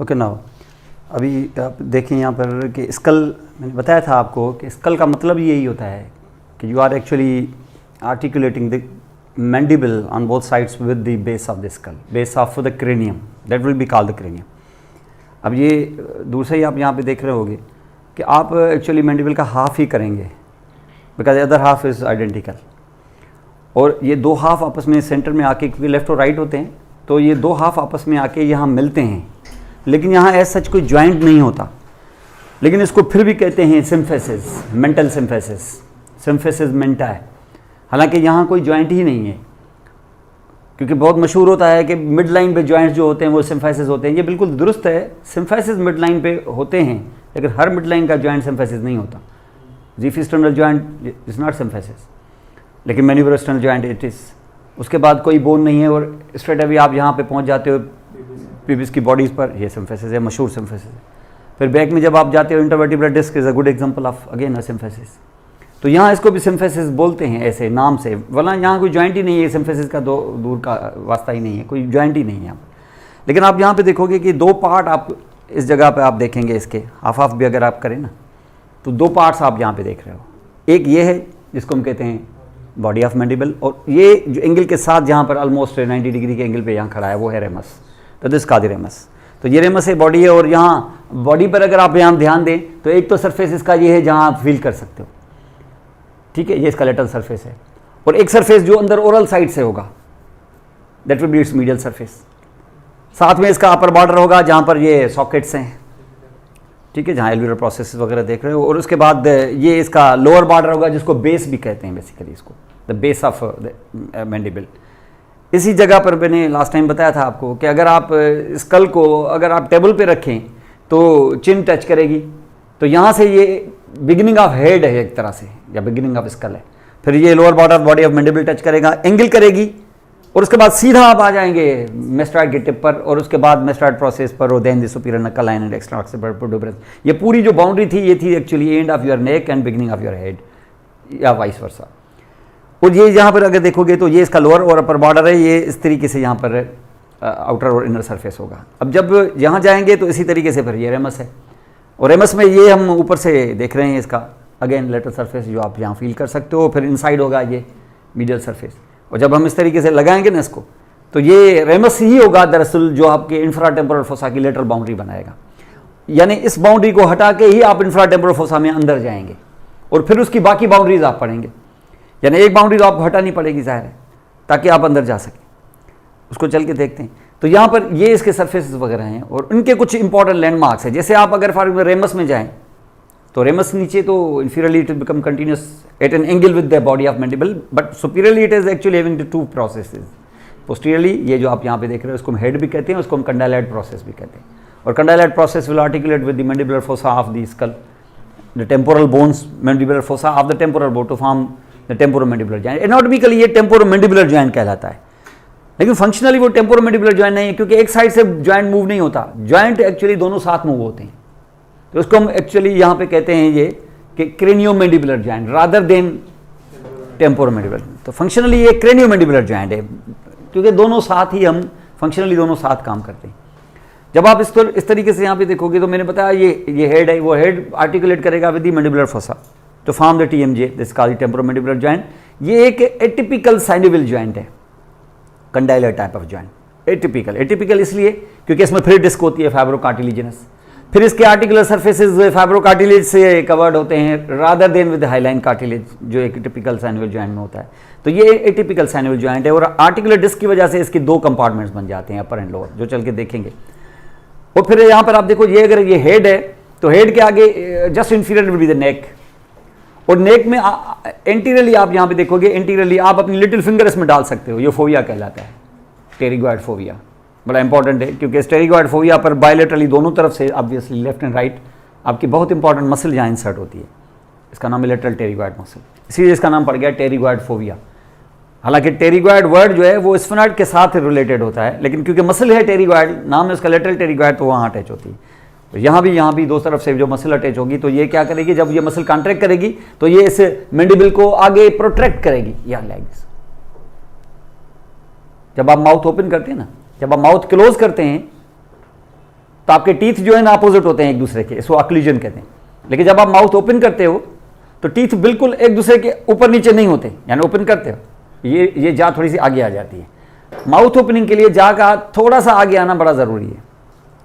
Okay now अभी आप देखें यहाँ पर कि स्कल, मैंने बताया था आपको कि स्कल का मतलब यही होता है कि you are actually articulating the mandible on both sides with the base of the skull, base of the cranium, that will be called the cranium. अब ये दूसरा ही आप यहाँ पे देख रहे होगे कि आप एक्चुअली मैंडिबल का हाफ ही करेंगे because other half is identical, और ये दो हाफ आपस में सेंटर में आके, क्योंकि लेफ्ट और राइट होते हैं तो ये दो हाफ आपस में आके यहाँ मिलते हैं, लेकिन यहाँ ऐसा सच कोई जॉइंट नहीं होता, लेकिन इसको फिर भी कहते हैं symphysis, mental symphysis, symphysis Manta है। हालांकि यहाँ कोई जॉइंट ही नहीं है, क्योंकि बहुत मशहूर होता है कि मिड लाइन पे जॉइंट्स जो होते हैं वो सिम्फेसिस होते हैं। ये बिल्कुल दुरुस्त है, सिम्फेसिस मिड लाइन पे होते हैं, लेकिन हर मिड लाइन का जॉइंट सिम्फेसिस नहीं होता। जीफिस्टर्नल जॉइंट इज नॉट सिम्फेसिस, लेकिन मैन्यूबर स्टर्नल जॉइंट इट इज़। उसके बाद कोई बोन नहीं है और स्ट्रेट अभी आप यहाँ पे पहुँच जाते हो पीबिस की बॉडीज़ पर, ये सिम्फेसिस है, मशहूर सिम्फेसिस है। फिर बैक में जब आप जाते हो intervertebral disc is a good example of again a symphysis. तो यहाँ इसको भी सिम्फेसिस बोलते हैं ऐसे नाम से, वरना यहाँ कोई जॉइंट ही नहीं है, सिम्फेसिस का दूर का वास्ता ही नहीं है, कोई जॉइंट ही नहीं है यहाँ पर। लेकिन आप यहाँ पे देखोगे कि दो पार्ट आप इस जगह पे आप देखेंगे, इसके हाफ हाफ भी अगर आप करें ना तो दो पार्ट्स आप यहाँ पे देख रहे हो। एक ये है जिसको हम कहते हैं बॉडी ऑफ मैंडिबल, और ये जो एंगल के साथ जहाँ पर ऑलमोस्ट 90 डिग्री के एंगल पे यहाँ खड़ा है वो है रेमस, तो दिस का रेमस। तो ये रेमस है, बॉडी है, और यहाँ बॉडी पर अगर आप यहाँ ध्यान दें तो एक तो सरफेस इसका ये है जहाँ आप फील कर सकते हो, ठीक है, ये इसका लेटरल सरफेस है, और एक सरफेस जो अंदर ओरल साइड से होगा that will B it's medial surface. साथ में इसका अपर बॉर्डर होगा जहाँ पर ये सॉकेट्स हैं, ठीक है, जहाँ एल्वियर प्रोसेस वगैरह देख रहे हो, और उसके बाद ये इसका लोअर बॉर्डर होगा जिसको बेस भी कहते हैं, बेसिकली इसको the base of the mandible. इसी जगह पर मैंने लास्ट टाइम बताया था आपको कि अगर आप स्कल को अगर आप टेबल पे रखें तो चिन टच करेगी, तो यहाँ से ये बिगिनिंग ऑफ हेड है एक तरह से, या बिगिनिंग ऑफ स्कल है। फिर ये lower border body of mandible touch करेगा, एंगल करेगी, और उसके बाद सीधा आप आ जाएंगे मेस्टॉइड के टिप पर, और उसके बाद मेस्टॉइड प्रोसेस पर, और देन द सुपीरियर नकल लाइन एंड एक्स्ट्रा ऑक्सीपिटल प्रोटूबरेंस। ये पूरी जो बाउंड्री थी ये थी actually end of your neck and beginning of your head, या वाइस वर्सा। और ये यहाँ पर अगर देखोगे तो ये इसका लोअर और अपर बॉर्डर है, ये इस तरीके से यहाँ पर आउटर और इनर सरफेस होगा। अब जब यहाँ जाएंगे तो इसी तरीके से फिर ये रेमस है, और रेमस में ये हम ऊपर से देख रहे हैं इसका अगेन लेटरल सरफेस जो आप यहाँ फील कर सकते हो, फिर इनसाइड होगा ये मीडियल सरफेस। और जब हम इस तरीके से लगाएंगे ना इसको, तो ये रेमस ही होगा दरअसल जो आपके इंफ्रा टेम्पोरल फोसा की लेटरल बाउंड्री बनाएगा। यानी इस बाउंड्री को हटा के ही आप इंफ्रा टेम्पोरल फोसा में अंदर जाएंगे, और फिर उसकी बाकी बाउंड्रीज आप पढ़ेंगे। यानी एक बाउंड्री तो आपको हटानी पड़ेगी जाहिर है, ताकि आप अंदर जा सकें। उसको चल के देखते हैं। तो यहाँ पर ये इसके सरफेसेस वगैरह हैं, और उनके कुछ इंपॉर्टेंट लैंडमार्क्स हैं। जैसे आप अगर फॉर एग्जाम्पल रेमस में जाएँ तो रेमस नीचे तो inferiorly it will become continuous at an angle with the body of mandible, but superiorly it is actually having the two processes. Posteriorly ये जो आप यहाँ पे देख रहे हो इसको हम हेड भी कहते हैं, उसको हम कंडाइलाइड प्रोसेस भी कहते हैं, और कंडाइलाइड process will articulate with the mandibular fossa of the skull, the temporal bones mandibular fossa of the temporal bone to form the temporomandibular joint. Anatomically ये temporomandibular joint कहलाता है, लेकिन फंक्शनली वो temporomandibular joint नहीं है, क्योंकि एक साइड से जॉइंट मूव नहीं होता, जॉइंट एक्चुअली दोनों साथ मूव होते हैं। तो उसको हम एक्चुअली यहाँ पे कहते हैं ये कि क्रेनियोमैंडिबुलर जॉइंट रादर देन टेम्पोरोमैंडिबुलर। तो फंक्शनली ये क्रेनियोमैंडिबुलर जॉइंट है, क्योंकि दोनों साथ ही हम फंक्शनली दोनों साथ काम करते हैं। जब आप इस तरीके से यहाँ पे देखोगे तो मैंने बताया ये हेड है, वो हेड आर्टिकुलेट करेगा with the mandibular fossa to form the TMJ, this called temporomandibular joint. ये एक एटिपिकल साइनोवियल जॉइंट है, condylar type of joint. Atypical इसलिए क्योंकि इसमें फिर डिस्क होती है फाइब्रोकार्टिलेजिनस, फिर इसके आर्टिकुलर सर्फेसेस फाइब्रोकार्टिलेज से कवर्ड होते हैं rather than with hyaline cartilage, जो एक टिपिकल साइनोवियल जॉइंट में होता है। तो ये एटिपिकल साइनोवियल जॉइंट है, और आर्टिकुलर डिस्क की वजह से इसके दो कंपार्टमेंट्स बन जाते हैं, अपर एंड लोअर, जो चल के देखेंगे। और फिर यहाँ पर आप देखो, ये अगर ये हेड है तो हेड के आगे just inferior will be the neck, और नेक में एंटीरियरली आप यहाँ पे देखोगे, एंटीरियरली आप अपनी लिटिल फिंगर इसमें डाल सकते हो, ये फोविया कहलाता है, टेरिगोइड फोविया। बड़ा इंपॉर्टेंट है क्योंकि स्टेरिगोइड फोविया पर बायलेटरली दोनों तरफ से ऑब्वियसली लेफ्ट एंड राइट आपकी बहुत इंपॉर्टेंट मसल यहाँ इंसर्ट होती है। इसका नाम है लेटरल टेरिगोइड मसल, इसीलिए इसका नाम पड़ गया टेरिगोइड फोविया। हालांकि टेरिगोइड वर्ड जो है वो स्फेनॉइड के साथ रिलेटेड होता है, लेकिन क्योंकि मसल है टेरिगोइड, नाम है उसका लेटरल टेरिगोइड, तो वहाँ अटैच होती है। तो यहाँ भी दो तरफ से जो मसल अटैच होगी, तो ये क्या करेगी, जब ये मसल कॉन्ट्रैक्ट करेगी तो ये इस मैंडिबल को आगे प्रोट्रैक्ट करेगी, या लाइक दिस। जब आप माउथ ओपन करते हैं ना, जब आप माउथ क्लोज करते हैं तो आपके टीथ जो है ना अपोजिट होते हैं एक दूसरे के, इसको ऑक्लूजन कहते हैं। लेकिन जब आप माउथ ओपन करते हो तो टीथ बिल्कुल एक दूसरे के ऊपर नीचे नहीं होते, यानी ओपन करते हो ये जा थोड़ी सी आगे आ जाती है। माउथ ओपनिंग के लिए जा का थोड़ा सा आगे आना बड़ा ज़रूरी है,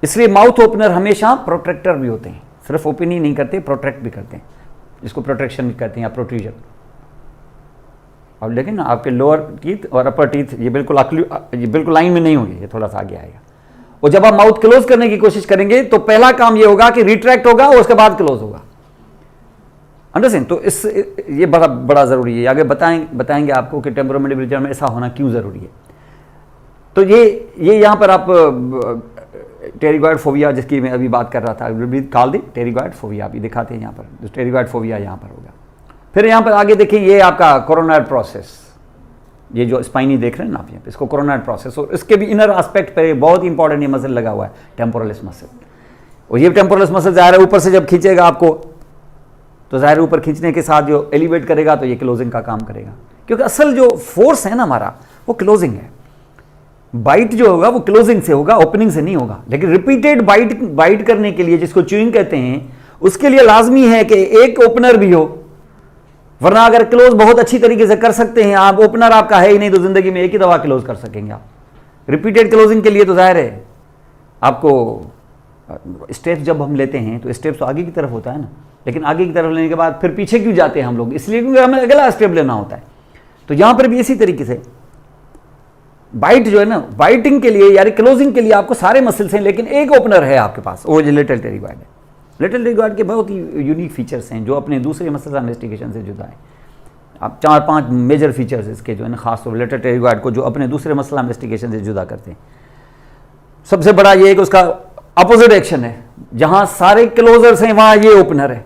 इसलिए माउथ ओपनर हमेशा प्रोटेक्टर भी होते हैं, सिर्फ ओपन ही नहीं करते, प्रोटेक्ट भी करते हैं, जिसको प्रोटेक्शन कहते हैं या प्रोट्रूजन। अब देखें ना आपके लोअर टीथ और अपर टीथ ये बिल्कुल लाइन में नहीं होगी, ये थोड़ा सा आगे आएगा। और जब आप माउथ क्लोज करने की कोशिश करेंगे तो पहला काम ये होगा कि रिट्रैक्ट होगा और उसके बाद क्लोज होगा, अंडरस्टैंड। तो इस ये बड़ा ज़रूरी है, आगे बताएंगे आपको कि टेम्पोरोमैंडिबुलर जर्म में ऐसा होना क्यों ज़रूरी है। तो ये यहाँ पर आप टेरिगॉइड फोबिया जिसकी मैं अभी बात कर रहा था, काल दी टेरिगॉइड फोबिया अभी दिखाते हैं यहाँ पर, टेरिगॉइड फोबिया यहाँ पर होगा। फिर यहाँ पर आगे देखिए ये आपका कोरोनाइड प्रोसेस, ये जो स्पाइनी देख रहे हैं ना आप यहाँ पे, इसको कोरोनाइड प्रोसेस, और इसके भी इनर एस्पेक्ट पे बहुत इंपॉर्टेंट ये मसल लगा हुआ है, टेम्पोरलिस मसल। और ये टेम्पोरलिस मसल ज़ाहिर है ऊपर से जब खींचेगा आपको तो ज़ाहिर ऊपर खींचने के साथ जो एलिवेट करेगा तो ये क्लोजिंग का काम करेगा, क्योंकि असल जो फोर्स है ना हमारा वो क्लोजिंग है। बाइट जो होगा वो क्लोजिंग से होगा, ओपनिंग से नहीं होगा। लेकिन रिपीटेड बाइट करने के लिए, जिसको च्यूइंग कहते हैं, उसके लिए लाजमी है कि एक ओपनर भी हो, वरना अगर क्लोज बहुत अच्छी तरीके से कर सकते हैं आप, ओपनर आपका है ही नहीं, तो जिंदगी में एक ही दफा क्लोज कर सकेंगे आप। रिपीटेड क्लोजिंग के लिए तो जाहिर है आपको स्टेप्स जब हम लेते हैं तो स्टेप्स तो आगे की तरफ होता है ना, लेकिन आगे की तरफ लेने के बाद फिर पीछे क्यों जाते हैं हम लोग, इसलिए क्योंकि हमें अगला स्टेप लेना होता है। तो यहां पर भी इसी तरीके से बाइट जो है ना, बाइटिंग के लिए यानी क्लोजिंग के लिए आपको सारे मसल्स हैं, लेकिन एक ओपनर है आपके पास, वो जो लेटरल टेरिगॉइड है। लेटरल टेरिगॉइड के बहुत ही यूनिक फीचर्स हैं जो अपने दूसरे मसल इन्वेस्टिगेशन से जुदा है। आप 4-5 मेजर फीचर्स इसके जो है ना, खासतौर पर लेटरल टेरिगॉइड को जो अपने दूसरे मसल इन्वेस्टिगेशन से जुदा करते हैं। सबसे बड़ा ये है कि उसका अपोजिट एक्शन है, जहां सारे क्लोजर्स हैं वहां ये ओपनर है,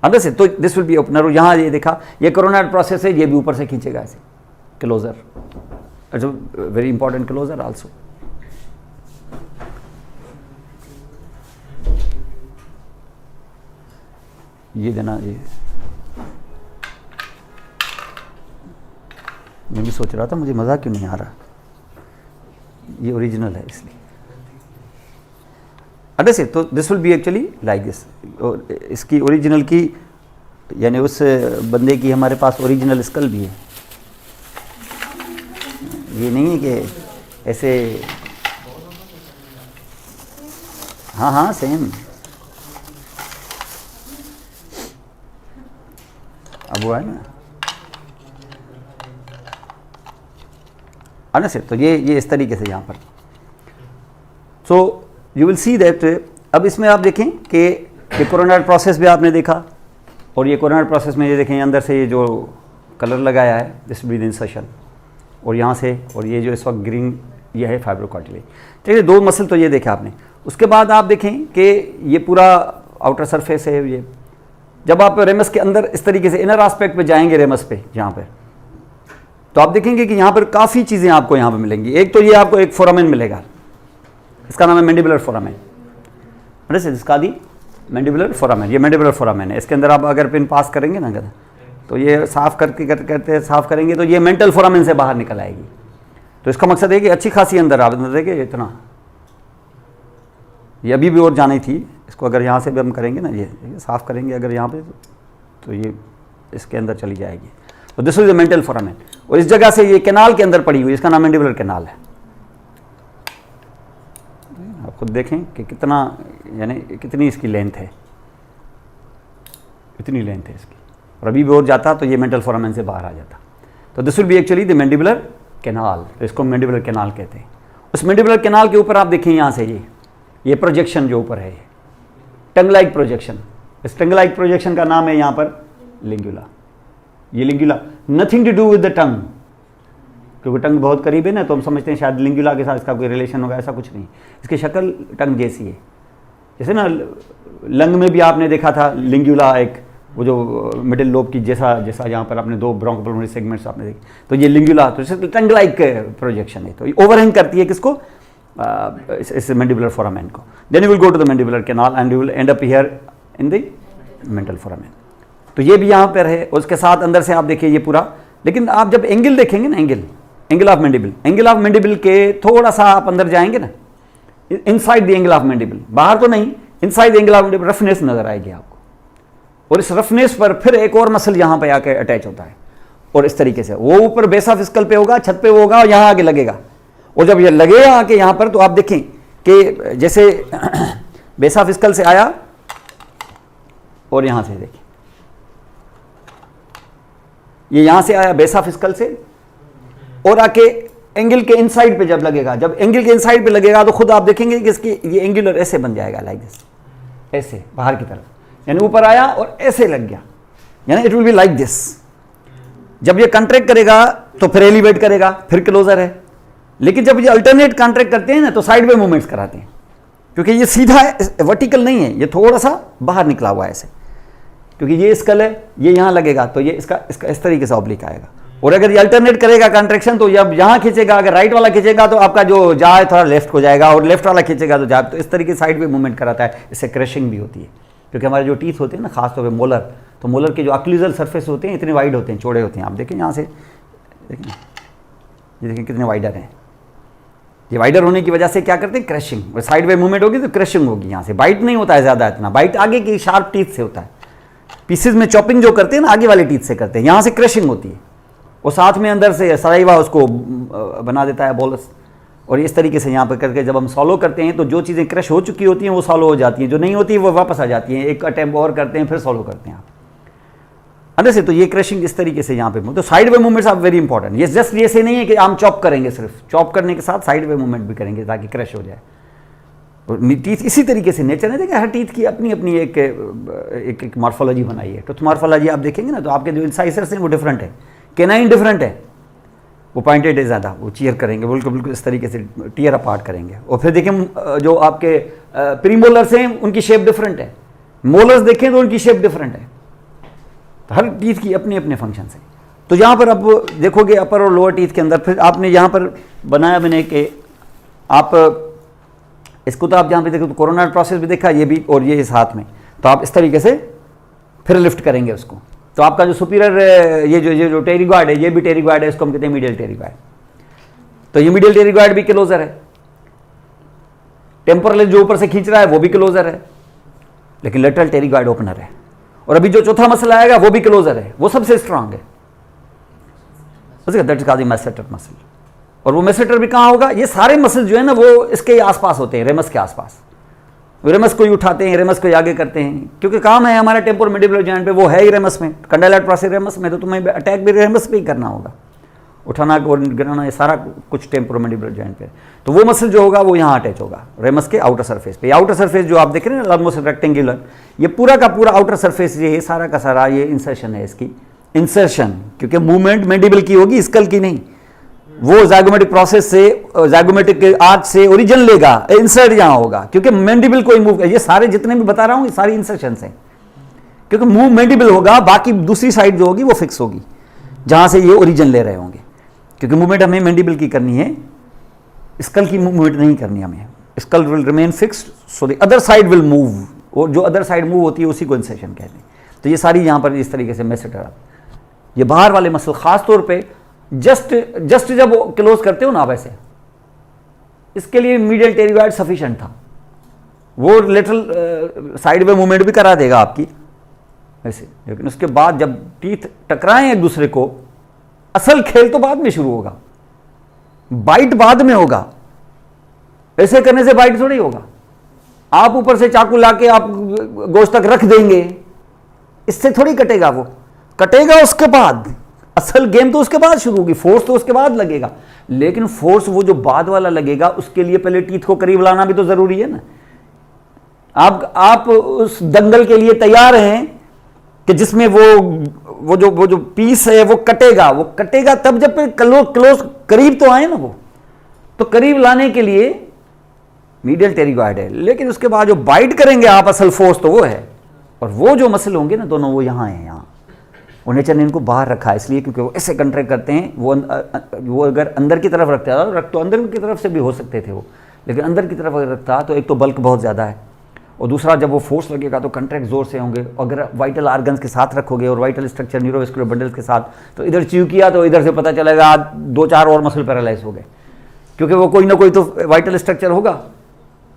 अंदर से, तो दिस विल बी ओपनर। यहां ये देखा, ये कोरोनाइड प्रोसेस है, ये भी ऊपर से खींचेगा ऐसे closure, it's a very important closure also. ये देना, ये मैं भी सोच रहा था मुझे मज़ा क्यों नहीं आ रहा, ये ओरिजिनल है इसलिए अंडर से। तो this will be actually like this, और इसकी ओरिजिनल की यानी उस बंदे की हमारे पास ओरिजिनल स्कल भी है, ये नहीं है कि ऐसे, हाँ सेम। अब वो है ना अंडर से, तो ये इस तरीके से यहाँ पर। So you will see that, अब इसमें आप देखें कि ये कोरोनाइड प्रोसेस भी आपने देखा, और ये कोरोनाइड प्रोसेस में ये देखें अंदर से ये जो कलर लगाया है दिस विद इंसर्शन, और यहाँ से, और ये जो इस वक्त ग्रीन ये है फाइब्रोकार्टिलेज। ठीक है, 2 मसल तो ये देखे आपने। उसके बाद आप देखें कि ये पूरा आउटर सरफेस है। ये जब आप रेमस के अंदर इस तरीके से इनर एस्पेक्ट पे जाएंगे रेमस पे यहाँ पर, तो आप देखेंगे कि यहाँ पर काफ़ी चीज़ें आपको यहाँ पर मिलेंगी। एक तो ये आपको एक फोरामेन मिलेगा, इसका नाम है मैंडिबुलर फोरामेन, इसका दी मैंडिबुलर फोरामेन, ये मैंडिबुलर फोरामेन है। इसके अंदर आप अगर पिन पास करेंगे ना अगर, तो ये साफ करते साफ करेंगे तो ये मेंटल फोरामेन से बाहर निकल आएगी। तो इसका मकसद है कि अच्छी खासी अंदर आप देखिए इतना, ये अभी भी और जानी थी, इसको अगर यहाँ से भी हम करेंगे ना, ये साफ करेंगे अगर यहाँ पे, तो ये इसके अंदर चली जाएगी। तो this is the mental foramen, और इस जगह से ये कैनाल के अंदर पड़ी हुई, इसका नाम मैंडिबुलर कैनाल है। आप खुद देखें कि कितना, यानी कितनी इसकी लेंथ है, इतनी लेंथ है इसकी, और अभी भी और जाता तो ये मेंटल फोरामेन से बाहर आ जाता। तो this will be actually the mandibular canal, तो इसको मैंडिबुलर कैनाल कहते हैं। उस मैंडिबुलर कैनाल के ऊपर आप देखें यहाँ से ये प्रोजेक्शन जो ऊपर है, टंग लाइक प्रोजेक्शन, इस टंग लाइक प्रोजेक्शन का नाम है यहाँ पर लिंगुला। ये lingula nothing to do with the tongue, क्योंकि टंग बहुत करीब है ना, तो हम समझते हैं शायद लिंगुला के साथ इसका कोई रिलेशन होगा, ऐसा कुछ नहीं। इसकी शक्ल टंग जैसी है, जैसे ना लंग में भी आपने देखा था लिंगुला, एक वो जो मिडिल लोब की जैसा यहाँ पर आपने 2 ब्रोंकोपल्मोनरी सेगमेंट्स आपने देखे, तो ये लिंगुला, तो टंग लाइक प्रोजेक्शन है। तो ये ओवरहैंग करती है किसको, इस मैंडिबुलर फोरामेन को। Then you will go to the mandibular canal and you will end up here in the mental foramen. तो ये भी यहाँ पर है, और उसके साथ अंदर से आप देखिए ये पूरा। लेकिन आप जब एंगल देखेंगे ना, एंगल ऑफ मैंडिबल के थोड़ा सा आप अंदर जाएंगे ना, inside the angle of mandible, बाहर तो नहीं, inside the angle of mandible roughness नजर आएगी आपको, और इस रफनेस पर फिर एक और मसल यहां पे आके अटैच होता है, और इस तरीके से वो ऊपर बेस ऑफ स्कल पे होगा, छत पे होगा, और यहां आके लगेगा। और जब ये लगेगा आके यहां पर, तो आप देखें कि जैसे बेस ऑफ स्कल से आया और यहां से देखिए, ये यहां से आया बेस ऑफ स्कल से, और आके एंगल के इनसाइड पे जब लगेगा, जब एंगल के इनसाइड पे लगेगा तो खुद आप देखेंगे कि इसकी ये एंगुलर ऐसे बन जाएगा, लाइक दिस, ऐसे बाहर की तरफ, यानी ऊपर आया और ऐसे लग गया, यानी it will be like this. जब ये कॉन्ट्रैक्ट करेगा तो फिर एलिवेट करेगा, फिर क्लोजर है। लेकिन जब ये अल्टरनेट कॉन्ट्रैक्ट करते हैं ना, तो साइड में मूवमेंट्स कराते हैं, क्योंकि ये सीधा वर्टिकल नहीं है, ये थोड़ा सा बाहर निकला हुआ है ऐसे, क्योंकि ये स्कल है, ये यहां लगेगा तो ये इसका इस तरीके से ऑब्लिक आएगा। और अगर ये अल्टरनेट करेगा कॉन्ट्रैक्शन, तो जब यहां खींचेगा, अगर राइट वाला खींचेगा तो आपका जो जा है थोड़ा लेफ्ट को जाएगा, और लेफ्ट वाला खींचेगा तो जा, तो इस तरीके साइड में मूवमेंट कराता है। इससे क्रशिंग भी होती है, क्योंकि हमारे जो टीथ होते हैं ना, खासतौर पर मोलर, तो मोलर के जो ऑक्लूजल सरफेस होते हैं इतने वाइड होते हैं, चौड़े होते हैं। आप देखें यहाँ से, देखें ये देखें कितने वाइडर हैं। ये वाइडर होने की वजह से क्या करते हैं, क्रशिंग, साइड में मूवमेंट होगी तो क्रशिंग होगी। यहाँ से बाइट नहीं होता है ज़्यादा, इतना बाइट आगे की शार्प टीथ से होता है। पीसेज में चॉपिंग जो करते हैं ना, आगे वाले टीथ से करते हैं, यहाँ से क्रशिंग होती है, और साथ में अंदर से सलाइवा उसको बना देता है बोलस। और इस तरीके से यहाँ पर करके जब हम सॉलो करते हैं, तो जो चीज़ें क्रश हो चुकी होती हैं वो सॉलो हो जाती हैं, जो नहीं होती है वो वापस आ जाती हैं। एक अटैम्प और करते हैं, फिर सॉलो करते हैं आप अंदर से। तो ये क्रशिंग इस तरीके से यहाँ पे, तो side way movements are very important. ये जस्ट ये से नहीं है कि हम चॉप करेंगे, सिर्फ चॉप करने के साथ साइड वे मूवमेंट भी करेंगे ताकि क्रश हो जाए। और टीथ इसी तरीके से नेचर है, देखिए हर टीथ की अपनी अपनी एक मॉर्फोलॉजी बनाई है। तो मॉर्फोलॉजी आप देखेंगे ना, तो आपके जो इंसाइजर्स हैं वो डिफरेंट है, केनाइन डिफरेंट है, वो पॉइंटेड है ज़्यादा, वो चीयर करेंगे बिल्कुल बिल्कुल इस तरीके से टीयर अपार्ट करेंगे। और फिर देखें जो आपके प्रीमोलर्स हैं उनकी शेप डिफरेंट है, मोलर्स देखें तो उनकी शेप डिफरेंट है। तो हर टीथ की अपने अपने फंक्शन है। तो यहाँ पर आप देखोगे अपर और लोअर टीथ के अंदर, फिर आपने यहाँ पर बनाया मैंने कि आप इसको, तो आप जहाँ पे देखो तो कोरोना प्रोसेस भी देखा, ये भी और ये इस हाथ में, तो आप इस तरीके से फिर लिफ्ट करेंगे उसको। तो आपका जो सुपीरियर ये जो टेरिगॉइड है, ये भी टेरिगॉइड है, इसको हम कहते हैं मीडियल टेरिगॉइड। तो ये मीडियल टेरिगॉइड भी क्लोजर है। टेम्पोरल जो ऊपर से खींच रहा है वो भी क्लोजर है, लेकिन लेटरल टेरिगॉइड ओपनर है। और अभी जो चौथा मसल आएगा वो भी क्लोजर है, वो सबसे स्ट्रांग है, that is called masseter muscle. और वो मैसेटर भी कहाँ होगा, ये सारे मसल जो है ना वो इसके आसपास होते हैं, रेमस के आसपास। रेमस को ही उठाते हैं, रेमस को ही आगे करते हैं, क्योंकि काम है हमारा टेम्पोरोमैंडिबुलर जॉइंट पे, वो है ही रेमस में, कंडाइलेट प्रोसेस रेमस में, तो तुम्हें अटैक भी रेमस पे ही करना होगा, उठाना और गिराना, ये सारा कुछ टेम्पोरोमैंडिबुलर जॉइंट पे। तो वो मसल जो होगा वो यहाँ अटैच होगा रेमस के आउटर सरफेस पे। आउटर सरफेस जो आप देख रहे हैं ना, ऑलमोस्ट रेक्टेंगुलर, ये पूरा का पूरा आउटर सरफेस ये सारा का सारा ये इंसर्शन है इसकी, इंसर्शन, क्योंकि मूवमेंट मैंडिबल की होगी, स्कल की नहीं। वो ज़ाइगोमेटिक प्रोसेस से, ज़ाइगोमेटिक आर्च से ओरिजिन लेगा, इंसर्ट यहाँ होगा, क्योंकि मैंडिबल कोई मूव, ये सारे जितने भी बता रहा हूँ ये सारी इंसर्शंस हैं, क्योंकि मूव मैंडिबल होगा, बाकी दूसरी साइड जो होगी वो फिक्स होगी जहाँ से ये ओरिजिन ले रहे होंगे, क्योंकि मूवमेंट हमें मैंडिबल की करनी है, स्कल की मूवमेंट नहीं करनी हमें। Skull will remain fixed, so the other side will move, और जो अदर साइड मूव होती है उसी को इंसर्शन कहते हैं। तो ये सारी यहाँ पर इस तरीके से मैसेटर, ये बाहर वाले मसल खास तौर पे जस्ट जब क्लोज करते हो ना वैसे, इसके लिए मीडियल टेरिगॉइड सफिशिएंट था, वो लेटरल साइड में मूवमेंट भी करा देगा आपकी ऐसे। लेकिन उसके बाद जब टीथ टकराएं एक दूसरे को, असल खेल तो बाद में शुरू होगा, बाइट बाद में होगा। ऐसे करने से बाइट थोड़ी होगा, आप ऊपर से चाकू लाके आप गोश्त तक रख देंगे, इससे थोड़ी कटेगा, वो कटेगा उसके बाद, असल गेम तो उसके बाद शुरू होगी, फोर्स तो उसके बाद लगेगा। लेकिन फोर्स वो जो बाद वाला लगेगा उसके लिए पहले टीथ को करीब लाना भी तो जरूरी है ना। आप उस दंगल के लिए तैयार हैं कि जिसमें वो जो पीस है वो कटेगा तब जब क्लोज करीब तो आए ना, वो तो करीब लाने के लिए मीडियल टेरिगॉइड है। लेकिन उसके बाद जो बाइट करेंगे आप, असल फोर्स तो वो है, और वो जो मसल होंगे ना दोनों, वो यहाँ है, यहाँ। और नेचर ने इनको बाहर रखा है इसलिए क्योंकि वो ऐसे कंट्रैक्ट करते हैं। वो अगर अंदर की तरफ रखता तो अंदर की तरफ से भी हो सकते थे वो, लेकिन अंदर की तरफ अगर रखता तो एक तो बल्क बहुत ज़्यादा है, और दूसरा जब वो फोर्स लगेगा तो कंट्रैक्ट जोर से होंगे। अगर वाइटल आर्गन्स के साथ रखोगे और वाइटल स्ट्रक्चर न्यूरोवेस्कुलर बंडल्स के साथ, तो इधर च्यू किया तो इधर से पता चलेगा 2-4 और मसल पैरालाइज हो गए, क्योंकि वो कोई ना कोई तो वाइटल स्ट्रक्चर होगा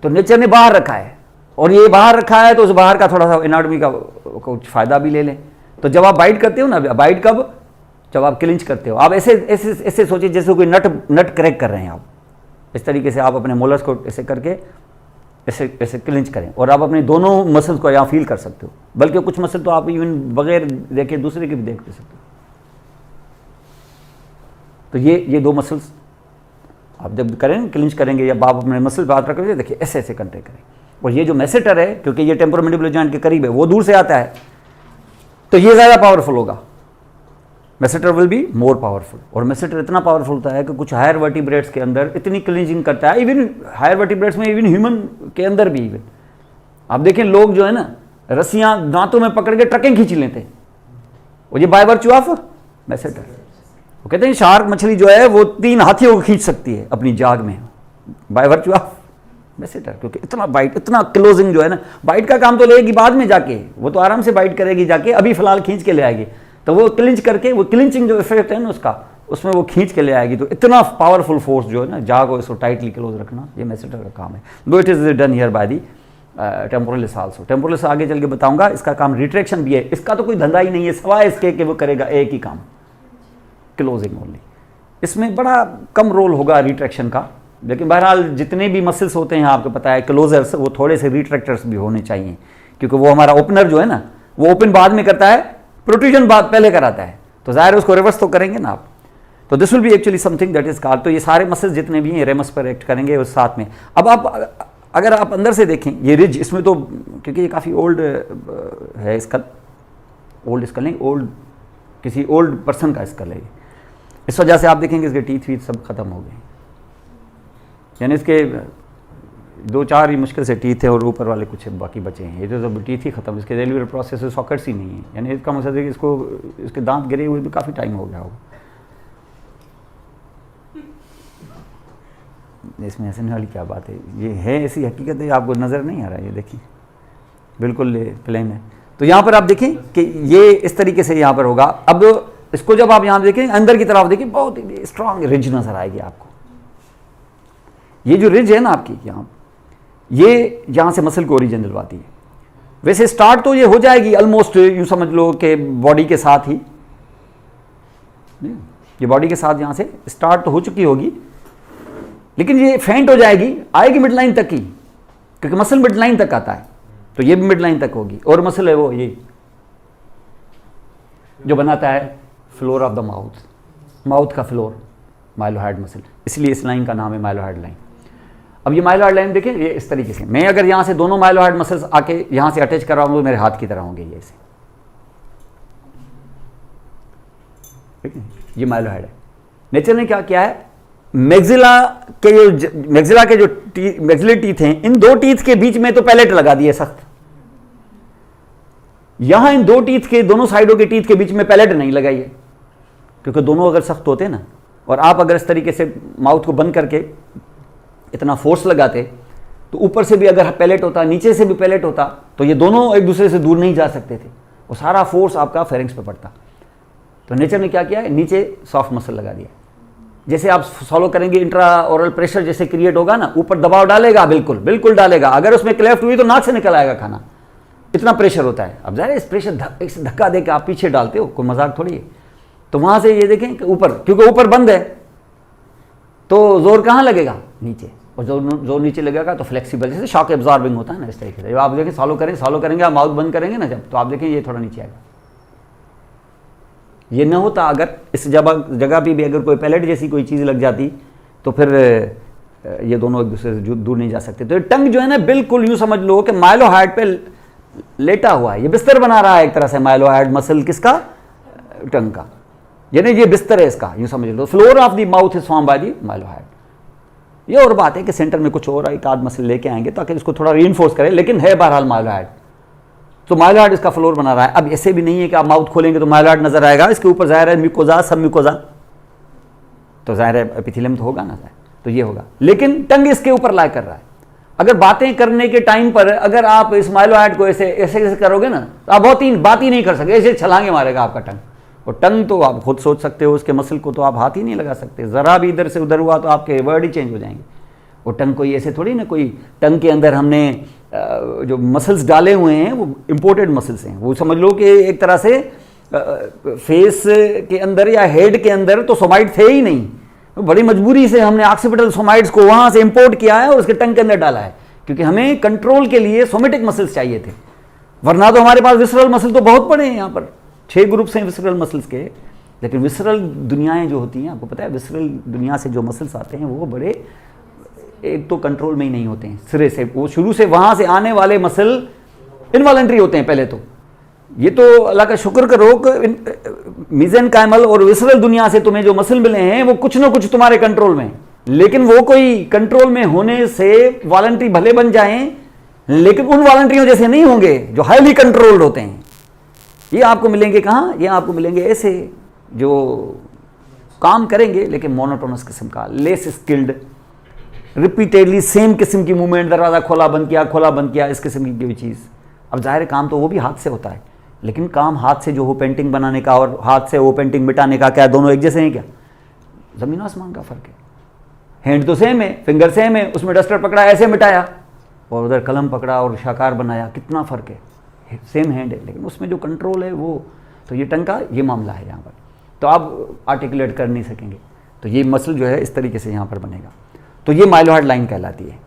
तो नेचर ने बाहर रखा है, और ये बाहर रखा है तो उस बाहर का थोड़ा सा एनाटॉमी का कुछ फ़ायदा भी ले लें। तो जब आप बाइट करते हो ना, बाइट कब, जब आप क्लिंच करते हो, आप ऐसे ऐसे ऐसे सोचिए जैसे कोई नट क्रैक कर रहे हैं आप, इस तरीके से आप अपने मोलर्स को ऐसे करके ऐसे ऐसे क्लिंच करें, और आप अपने दोनों मसल्स को यहाँ फील कर सकते हो, बल्कि कुछ मसल तो आप इवन बगैर देखे दूसरे के भी देख सकते हो। तो ये दो मसल्स आप जब करें, क्लिंच करेंगे या आप अपने मसल पे हाथ रखेंगे, देखिए ऐसे ऐसे कंट्रैक्ट करें। और ये जो मैसेटर है, क्योंकि ये टेम्पोरोमैंडिबुलर जॉइंट के करीब है, वो दूर से आता है, तो ये ज़्यादा पावरफुल होगा, masseter will be more powerful. और मैसेटर इतना पावरफुल होता है कि कुछ हायर वर्टिब्रेट्स के अंदर इतनी क्लिंजिंग करता है, इवन हायर वर्टिब्रेट्स में, इवन ह्यूमन के अंदर भी। इवन आप देखें लोग जो है ना, रस्सियाँ दांतों में पकड़ के ट्रकें खींच लेते हैं, और ये बाय वर्च्यू ऑफ मैसेटर। वो कहते हैं शार्क मछली जो है वो 3 हाथियों को खींच सकती है अपनी जाग में, बाय वर्च्यू ऑफ मैसेटर, क्योंकि इतना बाइट, इतना क्लोजिंग जो है ना। बाइट का काम तो लेगी बाद में जाके, वो तो आराम से बाइट करेगी जाके, अभी फिलहाल खींच के ले आएगी, तो वो क्लिंच करके, वो क्लिंचिंग जो इफेक्ट है ना उसका, उसमें वो खींच के ले आएगी। तो इतना पावरफुल फोर्स जो है ना, जाग को इसको टाइटली क्लोज रखना, ये मैसेटर का काम है। Though it is done here by the temporalis also. Temporalis आगे चल के बताऊंगा, इसका काम रिट्रैक्शन भी है, इसका तो कोई धंधा ही नहीं है सिवाय इसके कि वो करेगा एक ही काम, क्लोजिंग ओनली। इसमें बड़ा कम रोल होगा रिट्रैक्शन का, लेकिन बहरहाल जितने भी मसल्स होते हैं आपको पता है, क्लोजर्स, वो थोड़े से रिट्रैक्टर्स भी होने चाहिए, क्योंकि वो हमारा ओपनर जो है ना, वो ओपन बाद में करता है, प्रोट्रूजन बाद पहले कराता है, तो ज़ाहिर है उसको रिवर्स तो करेंगे ना आप। तो this will be actually something that is called, तो ये सारे मसल्स जितने भी हैं रेमस पर एक्ट करेंगे उस साथ में। अब आप अगर आप अंदर से देखें ये रिज, इसमें तो क्योंकि ये काफ़ी ओल्ड है स्कल, ओल्ड स्कल नहीं, ओल्ड किसी ओल्ड पर्सन का स्कल है, इस वजह से आप देखेंगे इसके टीथ वीथ सब खत्म हो गए, यानी इसके 2-4 ही मुश्किल से टीथ है और ऊपर वाले कुछ बाकी बचे हैं, ये तो सब टीथ ही खत्म, इसके रेलवे प्रोसेस सॉकेट्स ही नहीं है, यानी इसका मतलब है कि इसको, इसके दांत गिरे हुए भी काफ़ी टाइम हो गया होगा। इसमें हंसने वाली क्या बात है, ये है ऐसी हकीकत है, आपको नज़र नहीं आ रहा है, ये देखिए बिल्कुल प्लेन है। तो यहाँ पर आप देखें कि ये इस तरीके से यहाँ पर होगा। अब इसको जब आप यहाँ देखें अंदर की तरफ देखिए, बहुत स्ट्रांग रिज नजर आएगी आपको। ये जो रिज है ना आपकी यहाँ, ये यहाँ से मसल को ओरिजिन दिलवाती है। वैसे स्टार्ट तो ये हो जाएगी ऑलमोस्ट, यूँ समझ लो कि बॉडी के साथ ही, ये बॉडी के साथ यहाँ से स्टार्ट तो हो चुकी होगी, लेकिन ये फेंट हो जाएगी, आएगी मिड लाइन तक ही, क्योंकि मसल मिड लाइन तक आता है, तो ये भी मिड लाइन तक होगी। और मसल है वो ये जो बनाता है floor of the mouth, mouth का फ्लोर, माइलोहाइड मसल, इसलिए इस लाइन का नाम है माइलोहाइड लाइन। अब ये माइलोहाइड लाइन देखें, ये इस तरीके से, मैं अगर यहाँ से दोनों माइलोहाइड मसल्स आके यहाँ से अटैच कर रहा हूँ तो मेरे हाथ की तरह होंगे ये ऐसे, ठीक है, ये माइलोहाइड है। नेचर ने क्या किया है, मैक्सिला के जो मैक्सिलरी टीथ हैं, इन 2 टीथ के बीच में तो पैलेट लगा दिए सख्त, यहां इन 2 टीथ के दोनों साइडों के टीथ के बीच में पैलेट नहीं लगाई है, क्योंकि दोनों अगर सख्त होते ना, और आप अगर इस तरीके से माउथ को बंद करके इतना फोर्स लगाते, तो ऊपर से भी अगर पैलेट होता, नीचे से भी पैलेट होता, तो ये दोनों एक दूसरे से दूर नहीं जा सकते थे, वो सारा फोर्स आपका फेरिंग्स पे पड़ता। तो नेचर ने क्या किया है, नीचे सॉफ्ट मसल लगा दिया। जैसे आप सॉलो करेंगे, इंट्रा ओरल प्रेशर जैसे क्रिएट होगा ना, ऊपर दबाव डालेगा, बिल्कुल बिल्कुल डालेगा, अगर उसमें क्लेफ्ट हुई तो नाक से निकल आएगा खाना, इतना प्रेशर होता है। अब ज़रा इस प्रेशर धक्का दे के आप पीछे डालते हो, कोई मजाक थोड़ी है। तो वहाँ से ये देखें कि ऊपर, क्योंकि ऊपर बंद है तो जोर कहाँ लगेगा, नीचे, और जोर नीचे लगेगा तो फ्लेक्सिबल, जैसे शॉक एब्जॉर्बिंग होता है ना, इस तरीके से। जब आप देखें सॉलो करेंगे, आप माउथ बंद करेंगे ना जब, तो आप देखें ये थोड़ा नीचे आएगा। ये न होता अगर इस जगह पे भी अगर कोई पैलेट जैसी कोई चीज़ लग जाती, तो फिर ये दोनों एक दूसरे से दूर नहीं जा सकते। तो ये टंग जो है ना, बिल्कुल यूँ समझ लो कि माइलोहाइड पे लेटा हुआ है, ये बिस्तर बना रहा है एक तरह से, माइलोहाइड मसल किसका, टंग का, यानी ये बिस्तर है इसका, यूँ समझ लो। Floor of the mouth is form by the mylohyoid. ये और बात है कि सेंटर में कुछ और एक आध मसल लेके आएंगे ताकि इसको थोड़ा रीइंफोर्स करें, लेकिन है बहरहाल माइलोहाइड। तो माइलोहाइड इसका फ्लोर बना रहा है। अब ऐसे भी नहीं है कि आप माउथ खोलेंगे तो माइलोहाइड नजर आएगा, इसके ऊपर जाहिर है म्यूकोजा, सब म्यूकोजा, तो जाहिर है एपिथेलियम तो होगा ना, तो ये होगा, लेकिन टंग इसके ऊपर लाई कर रहा है। अगर बातें करने के टाइम पर अगर आप इस माइलोहाइड को ऐसे ऐसे ऐसे करोगे ना, तो आप बात ही नहीं कर सकते, ऐसे छलांगे मारेगा आपका टंग। और टंग तो आप खुद सोच सकते हो, उसके मसल को तो आप हाथ ही नहीं लगा सकते, ज़रा भी इधर से उधर हुआ तो आपके वर्ड ही चेंज हो जाएंगे। वो टंग कोई ऐसे थोड़ी ना, कोई टंग के अंदर हमने जो मसल्स डाले हुए हैं वो इम्पोर्टेड मसल्स हैं। वो समझ लो कि एक तरह से फेस के अंदर या हेड के अंदर तो सोमाइड थे ही नहीं, बड़ी मजबूरी से हमने ऑक्सीपिटल सोमाइड्स को वहाँ से इंपोर्ट किया है और उसके टंग के अंदर डाला है, क्योंकि हमें कंट्रोल के लिए सोमेटिक मसल्स चाहिए थे। वरना तो हमारे पास विसरल मसल तो बहुत बड़े हैं, यहाँ पर 6 ग्रुप्स हैं विसरल मसल्स के। लेकिन विसरल दुनियाएं जो होती हैं, आपको पता है विसरल दुनिया से जो मसल्स आते हैं वो बड़े एक तो कंट्रोल में ही नहीं होते हैं सिरे से। वो शुरू से वहाँ से आने वाले मसल इनवॉलंटरी होते हैं पहले तो। ये तो अल्लाह का शुक्र करो कि मिज़ेनकाइमल और विसरल दुनिया से तुम्हें जो मसल मिले हैं वो कुछ ना कुछ तुम्हारे कंट्रोल में, लेकिन वो कोई कंट्रोल में होने से वॉलंटरी भले बन जाएं, लेकिन उन वॉलंटरियों जैसे नहीं होंगे जो हाईली कंट्रोल्ड होते हैं। ये आपको मिलेंगे कहाँ? ये आपको मिलेंगे ऐसे जो काम करेंगे लेकिन मोनोटोनस किस्म का, लेस स्किल्ड, रिपीटेडली सेम किस्म की मूवमेंट, दरवाज़ा खोला बंद किया, इस किस्म की कोई चीज़। अब जाहिर काम तो वो भी हाथ से होता है, लेकिन काम हाथ से जो हो पेंटिंग बनाने का और हाथ से वो पेंटिंग मिटाने का, क्या दोनों एक जैसे हैं? क्या ज़मीन आसमान का फ़र्क है। हैंड तो सेम है, फिंगर सेम है, उसमें डस्टर पकड़ा ऐसे मिटाया और उधर कलम पकड़ा और शाकार बनाया, कितना फ़र्क है। सेम हैंड है लेकिन उसमें जो कंट्रोल है वो, तो ये टंग का ये मामला है यहाँ पर। तो आप आर्टिकुलेट कर नहीं सकेंगे, तो ये मसल जो है इस तरीके से यहाँ पर बनेगा। तो ये माइलोहाइड लाइन कहलाती है।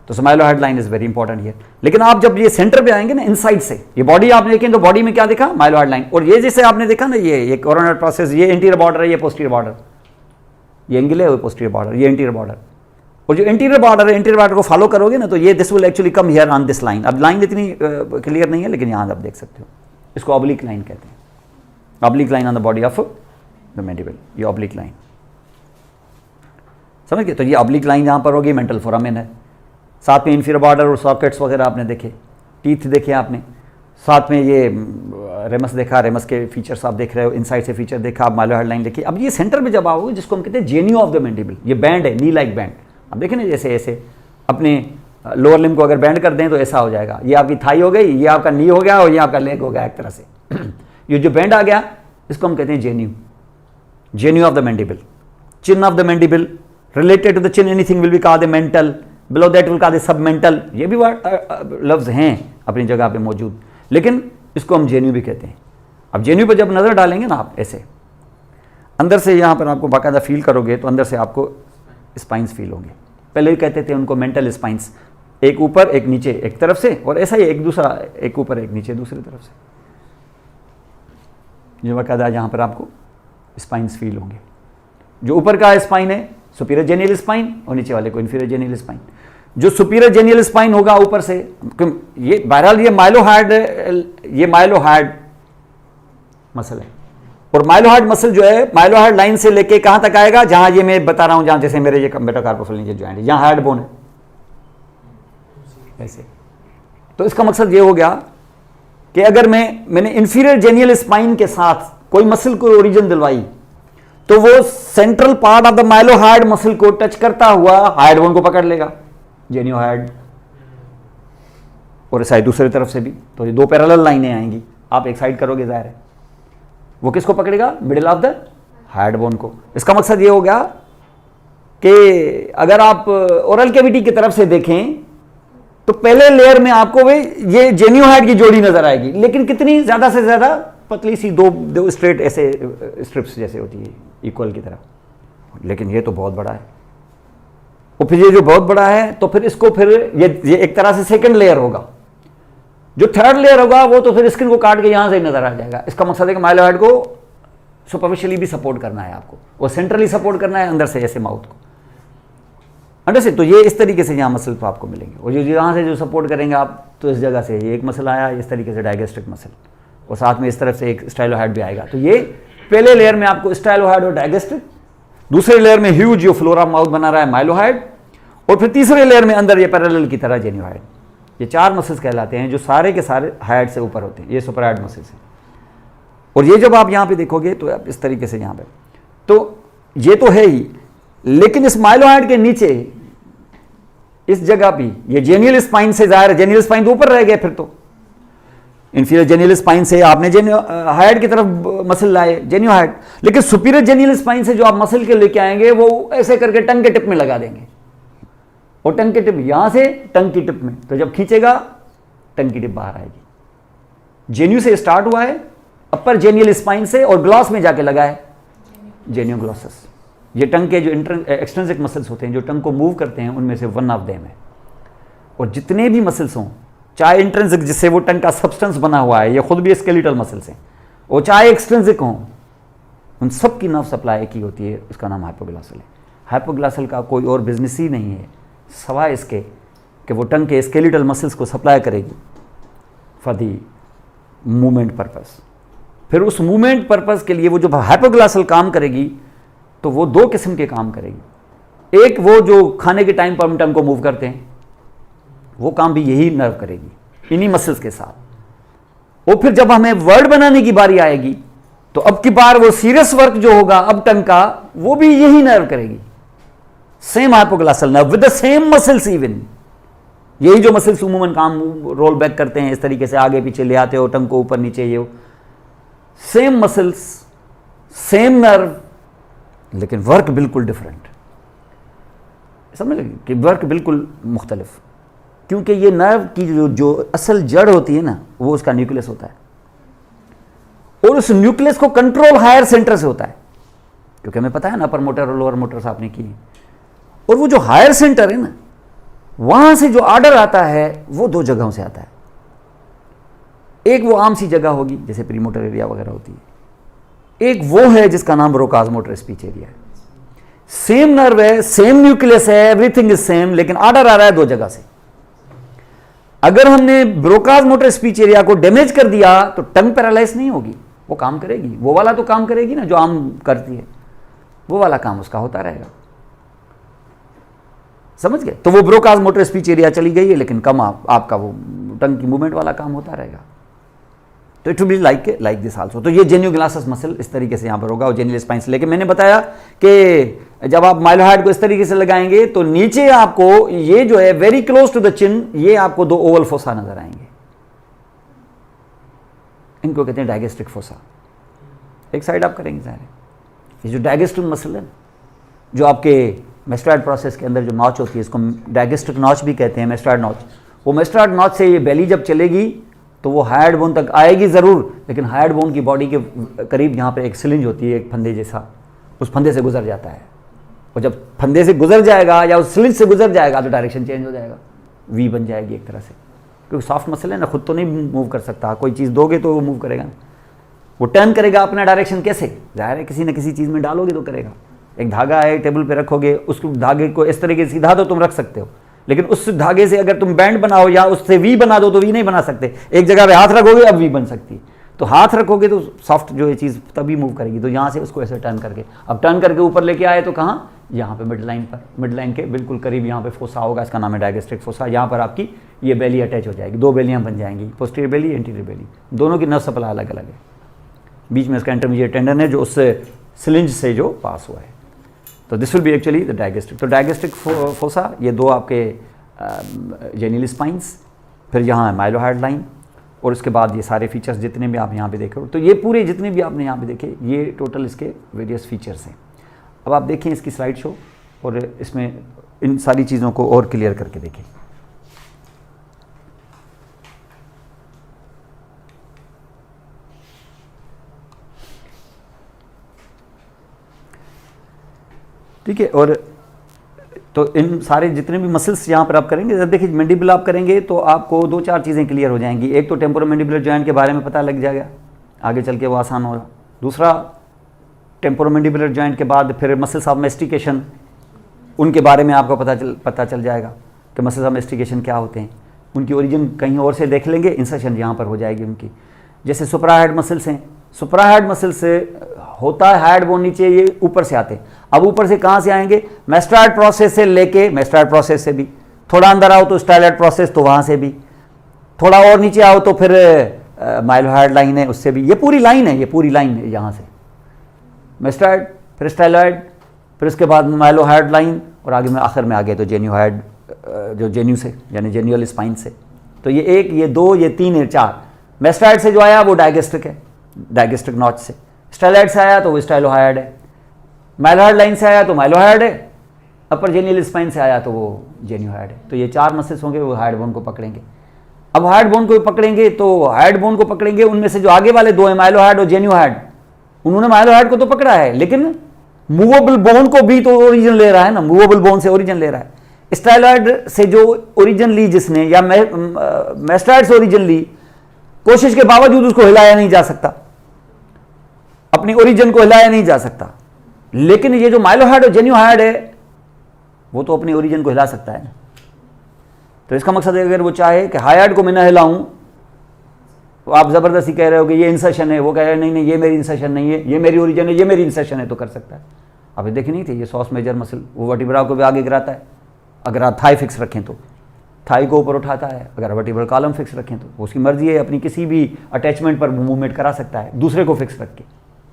तो mylohyoid line is very important here. लेकिन आप जब ये सेंटर पे आएंगे ना, इनसाइड से ये बॉडी आप देखें तो बॉडी में क्या देखा? Mylohyoid line. और ये जैसे आपने देखा ना, ये कोरोनर प्रोसेस, ये एंटीरियर बॉर्डर है, ये पोस्टीरियर बॉर्डर, ये एंगल है, वो पोस्टीरियर बॉर्डर, ये इंटीरियर बॉर्डर। और जो इंटीरियर बॉर्डर है, इंटीरियर बॉर्डर को फॉलो करोगे ना तो ये this will actually come here on this line. अब लाइन इतनी क्लियर नहीं है लेकिन यहाँ आप देख सकते हो, इसको ऑब्लिक लाइन कहते हैं। Oblique line on the body of the mandible, ये ऑब्लिक लाइन, समझ गए? तो ये ऑब्लिक लाइन यहाँ पर होगी, मेंटल फोरामेन है। साथ में इंफीरियर बॉर्डर और सॉकेट्स वगैरह आपने देखे, टीथ देखे आपने, साथ में ये रेमस देखा, रेमस के फीचर्स आप देख रहे हो, इनसाइड से फीचर देखा, आप माइलोहाइड लाइन देखी। अब ये सेंटर में जब आओगे, जिसको हम कहते हैं जेन्यू ऑफ द मैंडिबल, ये बैंड है, नी लाइक बैंड। अब देखें ना, जैसे ऐसे अपने लोअर लिम्ब को अगर बैंड कर दें तो ऐसा हो जाएगा। ये आपकी थाई हो गई, ये आपका नी हो गया और ये आपका लेग हो गया एक तरह से। ये जो बैंड आ गया इसको हम कहते हैं genu, genu of the mandible. Chin of the mandible, related to the chin anything will be called the mental, below that will called the submental. ये भी लफ्ज हैं अपनी जगह पे मौजूद, लेकिन इसको हम जेन्यू भी कहते हैं। अब जेन्यू पर जब नज़र डालेंगे ना आप ऐसे अंदर से, यहाँ पर आपको बाकायदा फील करोगे तो अंदर से आपको स्पाइंस फील होंगे। पहले कहते थे उनको मेंटल स्पाइंस, एक ऊपर एक नीचे एक तरफ से, और ऐसा ही एक दूसरा, एक ऊपर एक नीचे दूसरी तरफ से। जो बाकायदा यहाँ पर आपको स्पाइंस फील होंगे। जो ऊपर का स्पाइन है सुपीरियर जेनियल स्पाइन और नीचे वाले को इन्फीरियर जेनियल स्पाइन। जो सुपीरियर जेनियल स्पाइन होगा ऊपर से, ये बहरहाल ये माइलोहाइड मसल है। और माइलोहाइड मसल जो है माइलोहाइड लाइन से लेके कहां तक आएगा? जहां ये मैं बता रहा हूं, जहां जैसे मेरे ये मेटाकार्पोफिलिन ये जॉइंट है, यहां हार्ड बोन है ऐसे। तो इसका मकसद ये हो गया कि अगर मैंने इंफीरियर जेनियल स्पाइन के साथ कोई मसल को ओरिजिन दिलवाई तो वो central part of the mylohyoid muscle को टच करता हुआ हाइड बोन को पकड़ लेगा, जेनियोहाइड। और इस साइड दूसरी तरफ से भी, तो ये दो पैरेलल लाइनें आएंगी। आप एक साइड करोगे, जाहिर है वो किसको पकड़ेगा? Middle of the hide bone को। इसका मकसद ये हो गया कि अगर आप ओरल कैविटी की तरफ से देखें तो पहले लेयर में आपको ये जेनियोहाइड की जोड़ी नजर आएगी, लेकिन कितनी? ज्यादा से ज्यादा पतली सी दो स्ट्रेट ऐसे स्ट्रिप्स जैसे होती है इक्वल की तरह। लेकिन ये तो बहुत बड़ा है। और फिर ये जो बहुत बड़ा है तो फिर इसको फिर ये एक तरह से सेकंड लेयर होगा। जो थर्ड लेयर होगा वो तो फिर स्किन को काट के यहां से नजर आ जाएगा। इसका मकसद है कि माइलोहाइड को सुपरफिशियली भी सपोर्ट करना है आपको, और सेंट्रली सपोर्ट करना है अंदर से ऐसे माउथ को, अंदर से। तो ये इस तरीके से यहाँ मसल तो आपको मिलेंगे। और जो यहाँ से जो सपोर्ट करेंगे आप, तो इस जगह से ये एक मसल आया इस तरीके से, डायगेस्ट्रिक मसल, और साथ में इस तरफ से एक स्टाइलोहाइड भी आएगा। तो ये पहले लेयर में आपको स्टाइलोहाइड और डायगेस्ट्रिक, दूसरे लेयर में ह्यूज जो फ्लोरा माउथ बना रहा है माइलोहाइड, और फिर तीसरे लेयर में अंदर ये पैरेलल की तरह जेनियोहाइड। ये चार मसल्स कहलाते हैं जो सारे के सारे हाइड से ऊपर होते हैं। ये सुपरहाइड मसल्स हैं। और ये जब आप यहाँ पे देखोगे तो आप इस तरीके से यहाँ पे, तो ये तो है ही, लेकिन इस माइलोहाइड के नीचे इस जगह भी ये जेनियल स्पाइन से जाहिर है, जेनियल स्पाइन तो ऊपर रह गए, फिर तो इंफीरियर जेनियल स्पाइन से आपने हाइड की तरफ मसल लाए जेनियोहाइड, लेकिन सुपीरियर जेनियल स्पाइन से जो आप मसल के लेके आएंगे वो ऐसे करके टंग के टिप में लगा देंगे। और टंग की टिप यहां से टंग की टिप में, तो जब खींचेगा टंग की टिप बाहर आएगी। जेन्यू से स्टार्ट हुआ है, अपर जेनियल स्पाइन से, और ग्लॉस में जाके लगा है जेन्यू ग्लॉसस। ये टंग के जो एक्सट्रिंसिक मसल्स होते हैं जो टंग को मूव करते हैं, उनमें से वन ऑफ देम है। और जितने भी मसल्स हों, चाहे इंट्रिंसिक जिससे वो टंग का सब्सटेंस बना हुआ है, ये खुद भी स्केलेटल मसल्स हैं, और चाहे एक्सट्रिंसिक हों, उन सब की नर्व सप्लाई एक ही होती है, उसका नाम हाइपोग्लासल है। हाइपोग्लासल का कोई और बिजनेस ही नहीं है सवाए इसके कि वो टंग के स्केलेटल मसल्स को सप्लाई करेगी फॉर दी मूवमेंट पर्पस। फिर उस मूवमेंट पर्पस के लिए वो जो हाइपोग्लासल काम करेगी, तो वो दो किस्म के काम करेगी। एक वो जो खाने के टाइम पर हम टंग को मूव करते हैं, वो काम भी यही नर्व करेगी इन्हीं मसल्स के साथ। और फिर जब हमें वर्ड बनाने की बारी आएगी, तो अब की बार वो सीरियस वर्क जो होगा अब टंग का, वो भी यही नर्व करेगी, same hypoglossal nerve with the same muscles even. यही जो मसल्स उमूमन काम रोल बैक करते हैं, इस तरीके से आगे पीछे ले आते हो टंग को ऊपर नीचे, ये सेम मसल्स सेम नर्व, लेकिन वर्क बिल्कुल डिफरेंट। समझ लगे कि वर्क बिल्कुल मुख्तलिफ, क्योंकि ये नर्व की जो असल जड़ होती है ना, वो उसका न्यूक्लियस होता है, और उस न्यूक्लियस को कंट्रोल हायर सेंटर से होता है, क्योंकि हमें पता है ना अपर मोटर और लोअर मोटर्स आपने की है। और वो जो हायर सेंटर है ना, वहां से जो ऑर्डर आता है वो दो जगहों से आता है। एक वो आम सी जगह होगी जैसे प्रीमोटर एरिया वगैरह होती है, एक वो है जिसका नाम ब्रोकास मोटर स्पीच एरिया है। सेम नर्व है, सेम न्यूक्लियस है, एवरीथिंग इज सेम, लेकिन ऑर्डर आ रहा है दो जगह से। अगर हमने ब्रोकास मोटर स्पीच एरिया को डैमेज कर दिया तो टंग पैरालाइज नहीं होगी, वो काम करेगी, वो वाला तो काम करेगी ना जो आम करती है, वो वाला काम उसका होता रहेगा। समझ गए? तो वो ब्रोकास मोटर स्पीच एरिया चली गई है, लेकिन कम आपका वो टंग की मूवमेंट वाला काम होता रहेगा। तो it will be like this also. तो ये जेन्यू ग्लासेस मसल इस तरीके से यहाँ पर होगा, और जेनियल स्पाइन से लेके मैंने बताया कि जब आप माइलोहाइड को इस तरीके से लगाएंगे तो नीचे आपको ये जो है very close to the chin, ये आपको दो ओवल फोसा नजर आएंगे, इनको कहते हैं डायगेस्ट्रिक फोसा। एक साइड आप करेंगे सारे, ये जो डायगेस्ट्रिक मसल है ना, जो आपके मेस्टॉइड प्रोसेस के अंदर जो नॉच होती है, इसको डायगेस्ट्रिक नॉच भी कहते हैं, मेस्टॉइड नॉच। वो मेस्टॉइड नॉच से ये बेली जब चलेगी तो वो हाइड बोन तक आएगी ज़रूर, लेकिन हाइड बोन की बॉडी के करीब यहाँ पे एक सिलिंज होती है, एक फंदे जैसा, उस फंदे से गुजर जाता है। और जब फंदे से गुजर जाएगा या उस सिलिंज से गुजर जाएगा तो डायरेक्शन चेंज हो जाएगा, वी बन जाएगी एक तरह से, क्योंकि सॉफ्ट मसल है ना, खुद तो नहीं मूव कर सकता, कोई चीज़ दोगे तो वो मूव करेगा, वो टर्न करेगा अपना डायरेक्शन कैसे, जाहिर है किसी न किसी चीज़ में डालोगे तो करेगा। एक धागा है, टेबल पे रखोगे, उस धागे को इस तरीके से सीधा तो तुम रख सकते हो, लेकिन उस धागे से अगर तुम बैंड बनाओ या उससे वी बना दो तो वी नहीं बना सकते। एक जगह पे हाथ रखोगे अब वी बन सकती है, तो हाथ रखोगे तो सॉफ्ट जो है चीज़ तभी मूव करेगी। तो यहाँ से उसको ऐसे टर्न करके, अब टर्न करके ऊपर लेके आए तो कहाँ, यहाँ पे मिड लाइन पर, मिड लाइन के बिल्कुल करीब यहाँ पे फोसा होगा, इसका नाम है डायगेस्ट्रिक फोसा। यहाँ पर आपकी ये बेली अटैच हो जाएगी, दो बेलियाँ बन जाएंगी, पोस्टीरियर बेली, एंटीरियर बेली, दोनों की नर्व सप्लाई अलग अलग है। बीच में इसका इंटरमीडिएट टेंडन है जो उससे सिलिंज से जो पास हुआ है। तो this will be actually the digastric. तो डायगेस्ट्रिक फोसा, ये दो आपके जेनियल स्पाइंस, फिर यहाँ है माइलोहाइड लाइन, और उसके बाद ये सारे फीचर्स जितने भी आप यहाँ पे देखे हो, तो ये पूरे जितने भी आपने यहाँ पे देखे, ये टोटल इसके वेरियस फीचर्स हैं। अब आप देखें इसकी स्लाइड शो, और इसमें इन सारी चीज़ों को और क्लियर करके देखें। ठीक है, और तो इन सारे जितने भी मसल्स यहाँ पर आप करेंगे, जब देखिए मैंडिबल आप करेंगे तो आपको दो चार चीज़ें क्लियर हो जाएंगी। एक तो टेम्पोरोमैंडिबुलर जॉइंट के बारे में पता लग जाएगा, आगे चल के वो आसान होगा। दूसरा, टेम्पोरोमैंडिबुलर जॉइंट के बाद फिर मसल्स ऑफ मैस्टिकेशन, उनके बारे में आपको पता चल जाएगा कि मसल्स ऑफ मैस्टिकेशन क्या होते हैं, उनकी ओरिजिन कहीं और से देख लेंगे, इंसर्शन यहाँ पर हो जाएगी उनकी। जैसे सुपराहेड मसल्स हैं, सुपराहेड मसल्स से होता है हाइड बोन नीचे, ये ऊपर से आते हैं। अब ऊपर से कहाँ से आएंगे, मेस्टॉइड प्रोसेस से लेके, मेस्टॉइड प्रोसेस से भी थोड़ा अंदर आओ तो स्टाइलॉइड प्रोसेस, तो वहाँ से भी थोड़ा और नीचे आओ तो फिर माइलोहाइड लाइन है, उससे भी। ये पूरी लाइन है, ये पूरी लाइन है, यहाँ से मेस्टॉइड, फिर स्टाइलॉइड, फिर उसके बाद माइलोहाइड लाइन, और आगे में आखिर में आ गए तो जेन्यूहाइड, जो जेन्यू से यानी जेन्युअल स्पाइन से। तो ये एक, ये दो, ये तीन, ये चार। मेस्टॉइड से जो आया वो डायगेस्ट्रिक है, डायगेस्ट्रिक नॉच से। स्टाइलॉइड से आया तो वो स्टाइलोहाइड है, माइलोहाइड लाइन से आया तो माइलोहाइड है, अपर जेनियल स्पाइन से आया तो वो जेन्यूहाइड है। तो ये 4 मसल्स होंगे वो हाइड बोन को पकड़ेंगे। अब हाइड बोन को पकड़ेंगे तो हाइड बोन को पकड़ेंगे, उनमें से जो आगे वाले 2 हैं माइलोहाइड और जेन्यूहाइड, उन्होंने माइलोहाइड को तो पकड़ा है लेकिन मूवेबल बोन को भी तो ओरिजिन ले रहा है ना, मूवेबल बोन से ओरिजिन ले रहा है। स्टाइलॉइड से जो ओरिजिन ली जिसने, या मैस्टाइड से ओरिजिन ली, कोशिश के बावजूद उसको हिलाया नहीं जा सकता, अपनी ओरिजिन को हिलाया नहीं जा सकता। लेकिन ये जो माइलोहाइड और जेन्यूहाइड है वो तो अपनी ओरिजिन को हिला सकता है ना। तो इसका मकसद है अगर वो चाहे कि हाइड को मैं ना हिलाऊं, तो आप जबरदस्ती कह रहे हो कि ये इंसर्शन है, वो कह रहे हैं नहीं नहीं ये मेरी इंसर्शन नहीं है, ये मेरी ओरिजिन है, ये मेरी इंसर्शन है, तो कर सकता है। अभी देखी नहीं थी ये सॉस मेजर मसल, वो वर्टिब्रा को भी आगे गिराता है। अगर आप थाई फिक्स रखें तो थाई को ऊपर उठाता है, अगर वर्टिब्रल कॉलम फिक्स रखें तो उसकी मर्जी है, अपनी किसी भी अटैचमेंट पर मूवमेंट करा सकता है दूसरे को फिक्स रख के।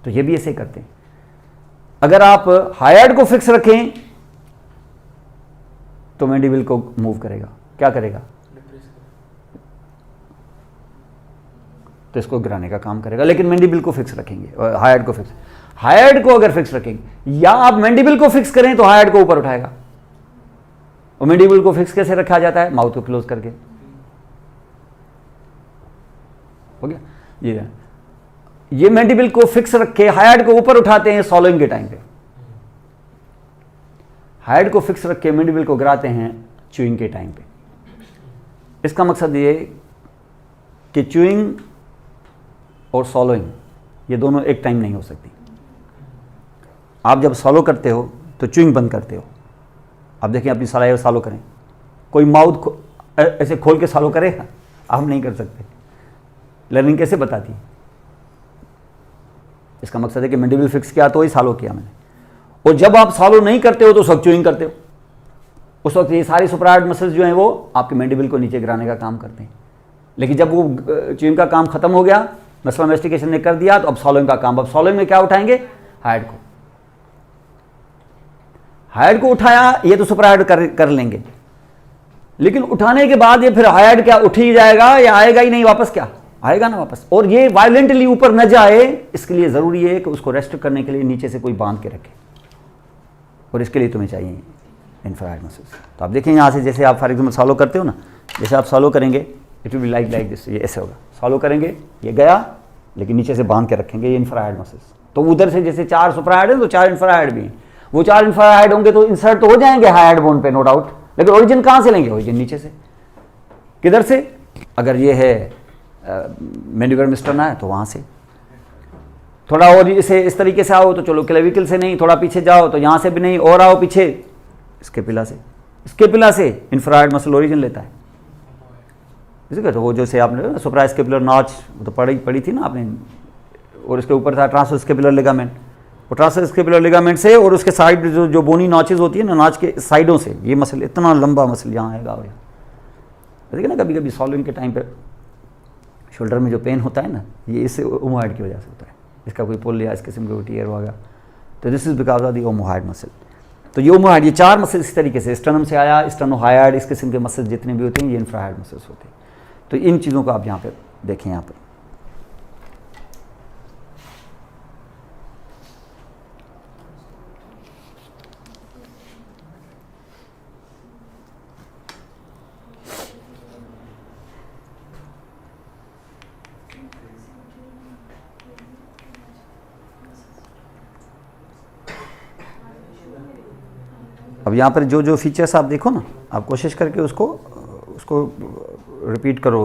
तो ये भी ऐसे करते हैं। अगर आप हाइड को फिक्स रखें तो मैंडिबल को मूव करेगा, क्या करेगा, तो इसको गिराने का काम करेगा। लेकिन मैंडिबल को फिक्स रखेंगे और हाइड को फिक्स, हाइड को अगर फिक्स रखेंगे या आप मैंडिबल को फिक्स करें तो हाइड को ऊपर उठाएगा। और मैंडिबल को फिक्स कैसे रखा जाता है, माउथ को क्लोज करके। हो गया ये मैंडिबल को फिक्स रख के हाइड को ऊपर उठाते हैं सॉलोइंग के टाइम पे, हाइड को फिक्स रख के मैंडिबल को गिराते हैं च्यूइंग के टाइम पे। इसका मकसद ये कि च्यूइंग और सॉलोइंग ये दोनों एक टाइम नहीं हो सकती। आप जब सॉलो करते हो तो च्यूइंग बंद करते हो। आप देखिए अपनी सलाइवा सॉलो करें, कोई माउथ ऐसे खोल के सॉलो करेगा, आप नहीं कर सकते। लर्निंग कैसे बताती है? इसका मकसद है कि मैंडिबल फिक्स किया तो ही सॉलो किया मैंने। और जब आप सॉलो नहीं करते हो तो उस वक्त च्यूइंग करते हो। उस वक्त ये सारी सुपरायड मसल्स जो हैं वो आपके मैंडिबल को नीचे गिराने का काम करते हैं। लेकिन जब वो च्यूइंग का काम खत्म हो गया, मसल मैस्टिकेशन ने कर दिया, तो अब सॉलोइंग का काम। अब सॉलोइंग में क्या उठाएंगे, हाइड को। हाइड को उठाया ये तो सुपरायड कर लेंगे, लेकिन उठाने के बाद ये फिर हाइड क्या उठ ही जाएगा या आएगा ही नहीं वापस, क्या आएगा ना वापस। और ये वायलेंटली ऊपर न जाए, इसके लिए जरूरी है कि उसको रेस्ट करने के लिए नीचे से कोई बांध के रखे, और इसके लिए तुम्हें चाहिए इंफ्रारेड मसल्स। तो आप देखें यहाँ से, जैसे आप फॉर एग्जाम्पल सॉलो करते हो ना, जैसे आप सॉलो करेंगे it will be like this, ये ऐसे होगा। सॉलो करेंगे ये गया, लेकिन नीचे से बांध के रखेंगे, ये इंफ्रारेड मसल्स। तो उधर से जैसे 4 सुपराहेड हैं तो 4 इंफ्रारेड भी हैं। वो 4 इंफ्रारेड होंगे तो इंसर्ट तो हो जाएंगे हाइड बोन पे, नो डाउट। लेकिन ओरिजिन कहाँ से लेंगे, ओरिजिन नीचे से। किधर से? अगर ये है मैंडिबुलर मिस्टर्ना है तो वहाँ से। थोड़ा और इसे इस तरीके से आओ तो चलो क्लेविकल से नहीं, थोड़ा पीछे जाओ तो यहाँ से भी नहीं, और आओ पीछे स्केपुला से। स्केपुला से इंफ्रारेड मसल ओरिजिन लेता है। इसी तो वो जैसे आपने सुप्रा स्केपुलर नॉच तो पढ़ी थी ना आपने, और इसके ऊपर था ट्रांसवर्स स्केपुलर लिगामेंट। वो ट्रांसवर्स स्केपुलर लिगामेंट से और उसके साइड जो बोनी नॉचेज होती है ना, नॉच के साइडों से ये मसल, इतना लंबा मसल यहाँ आएगा। देखिए ना कभी कभी सॉल्विंग के टाइम पे शोल्डर में जो पेन होता है ना, ये इससे ओमोहाइड की वजह से होता है। इसका कोई पुल या इस किस्म का टीयर होगा, तो this is because of the omohyoid muscle. तो ये ओमोहाइड, ये 4 मसल इस तरीके से, स्टर्नम से आया, स्टर्नोहाइड, इस किस्म के मसल जितने भी होते हैं ये इंफ्राहाइड मसल्स होते हैं। तो इन चीज़ों को आप यहाँ पे देखें। यहाँ पे अब यहाँ पर जो फीचर्स आप देखो ना, आप कोशिश करके उसको रिपीट करो,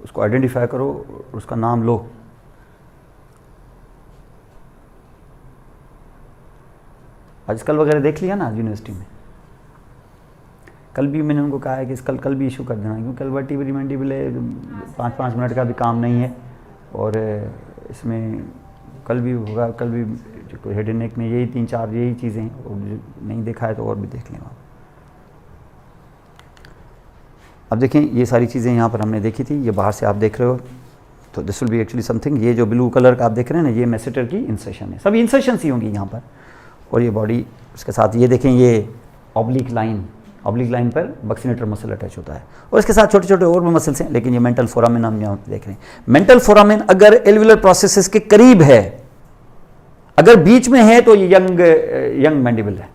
उसको आइडेंटिफाई करो, उसका नाम लो। आजकल वगैरह देख लिया ना यूनिवर्सिटी में। कल भी मैंने उनको कहा है कि कल भी इशू कर देना, क्योंकि कल वर्टिब्रल मैंडिबल 5-5 मिनट का भी काम नहीं है, और इसमें कल भी होगा। कल भी हेड एंड नेक में यही 3-4 यही चीज़ें हैं, और नहीं देखा है तो और भी देख लें आप। अब देखें ये सारी चीज़ें यहाँ पर हमने देखी थी, ये बाहर से आप देख रहे हो, तो this will be actually something. ये जो ब्लू कलर का आप देख रहे हैं ना, ये मैसेटर की इंसर्शन है, सभी इंसर्शन ही होंगी यहाँ पर। और ये बॉडी उसके साथ ये देखें, ये ऑब्लिक लाइन पर बक्सिनेटर मसल अटैच होता है, और इसके साथ छोटे छोटे और भी मसल्स हैं। लेकिन ये मेंटल फोरामेन हम यहाँ देख रहे हैं। मेंटल फोरामेन अगर एल्वियोलर प्रोसेसेस के करीब है, अगर बीच में है तो ये यंग मैंडिबल है।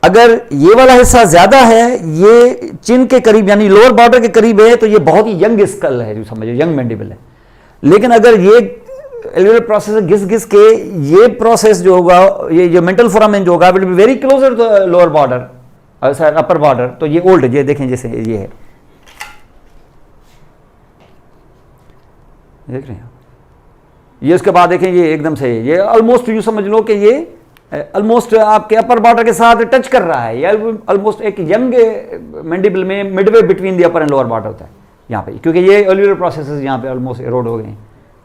अगर ये वाला हिस्सा ज्यादा है, ये चिन के करीब यानी लोअर बॉर्डर के करीब है, तो ये बहुत ही यंग स्कल है, जो समझो यंग मैंडिबल है। लेकिन अगर ये एल्वियोलर प्रोसेस घिस घिस के ये प्रोसेस जो होगा, ये जो मेंटल फोरामेन जो होगा, will be very closer to lower border, upper border, तो ये ओल्ड, ये देखें जैसे ये है, देख रहे हैं ये। उसके बाद देखें ये एकदम से ये ऑलमोस्ट यूँ समझ लो कि ये ऑलमोस्ट आपके अपर बॉर्डर के साथ टच कर रहा है। ये ऑलमोस्ट एक यंग मैंडिबल में Midway between the upper and lower border होता है यहाँ पे, क्योंकि ये एल्वियोलर प्रोसेसेस यहाँ पे ऑलमोस्ट एरोड हो गए हैं।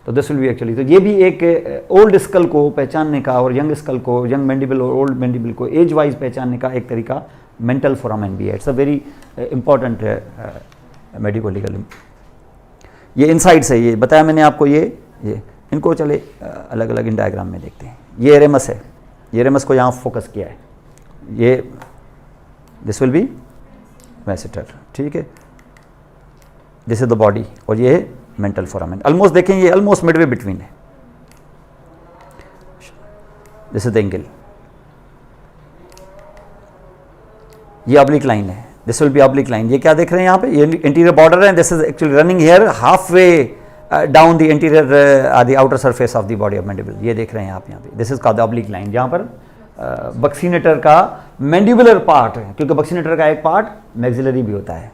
तो दिस विल बी एक्चुअली, तो ये भी एक ओल्ड स्कल को पहचानने का और यंग स्कल को, यंग मैंडिबल और ओल्ड मैंडिबल को एज वाइज पहचानने का एक तरीका मेंटल फोरामेन भी है। It's a very important medico legal. ये इनसाइड से ये बताया मैंने आपको, ये इनको चले अलग अलग इन डायग्राम में देखते हैं। ये रेमस है, ये रेमस को यहाँ फोकस किया है, ये दिस विल बी मैसेटर, ठीक है, दिस इज द बॉडी, और ये है मेंटल फोरामेन। ऑलमोस्ट देखें ये ऑलमोस्ट मिडवे बिटवीन है, दिस इज द एंगल, ये ऑब्लिक लाइन है, this will be oblique line. ये क्या देख रहे हैं यहाँ पे, ये इंटीरियर बॉर्डर है, this is actually running here half way down the interior the outer surface of the body of mandible. ये देख रहे हैं आप यहाँ पे, this is called the oblique line, जहाँ पर बक्सीनेटर का मैंडिबुलर पार्ट है, क्योंकि बक्सीनेटर का एक पार्ट मैक्सिलरी भी होता है।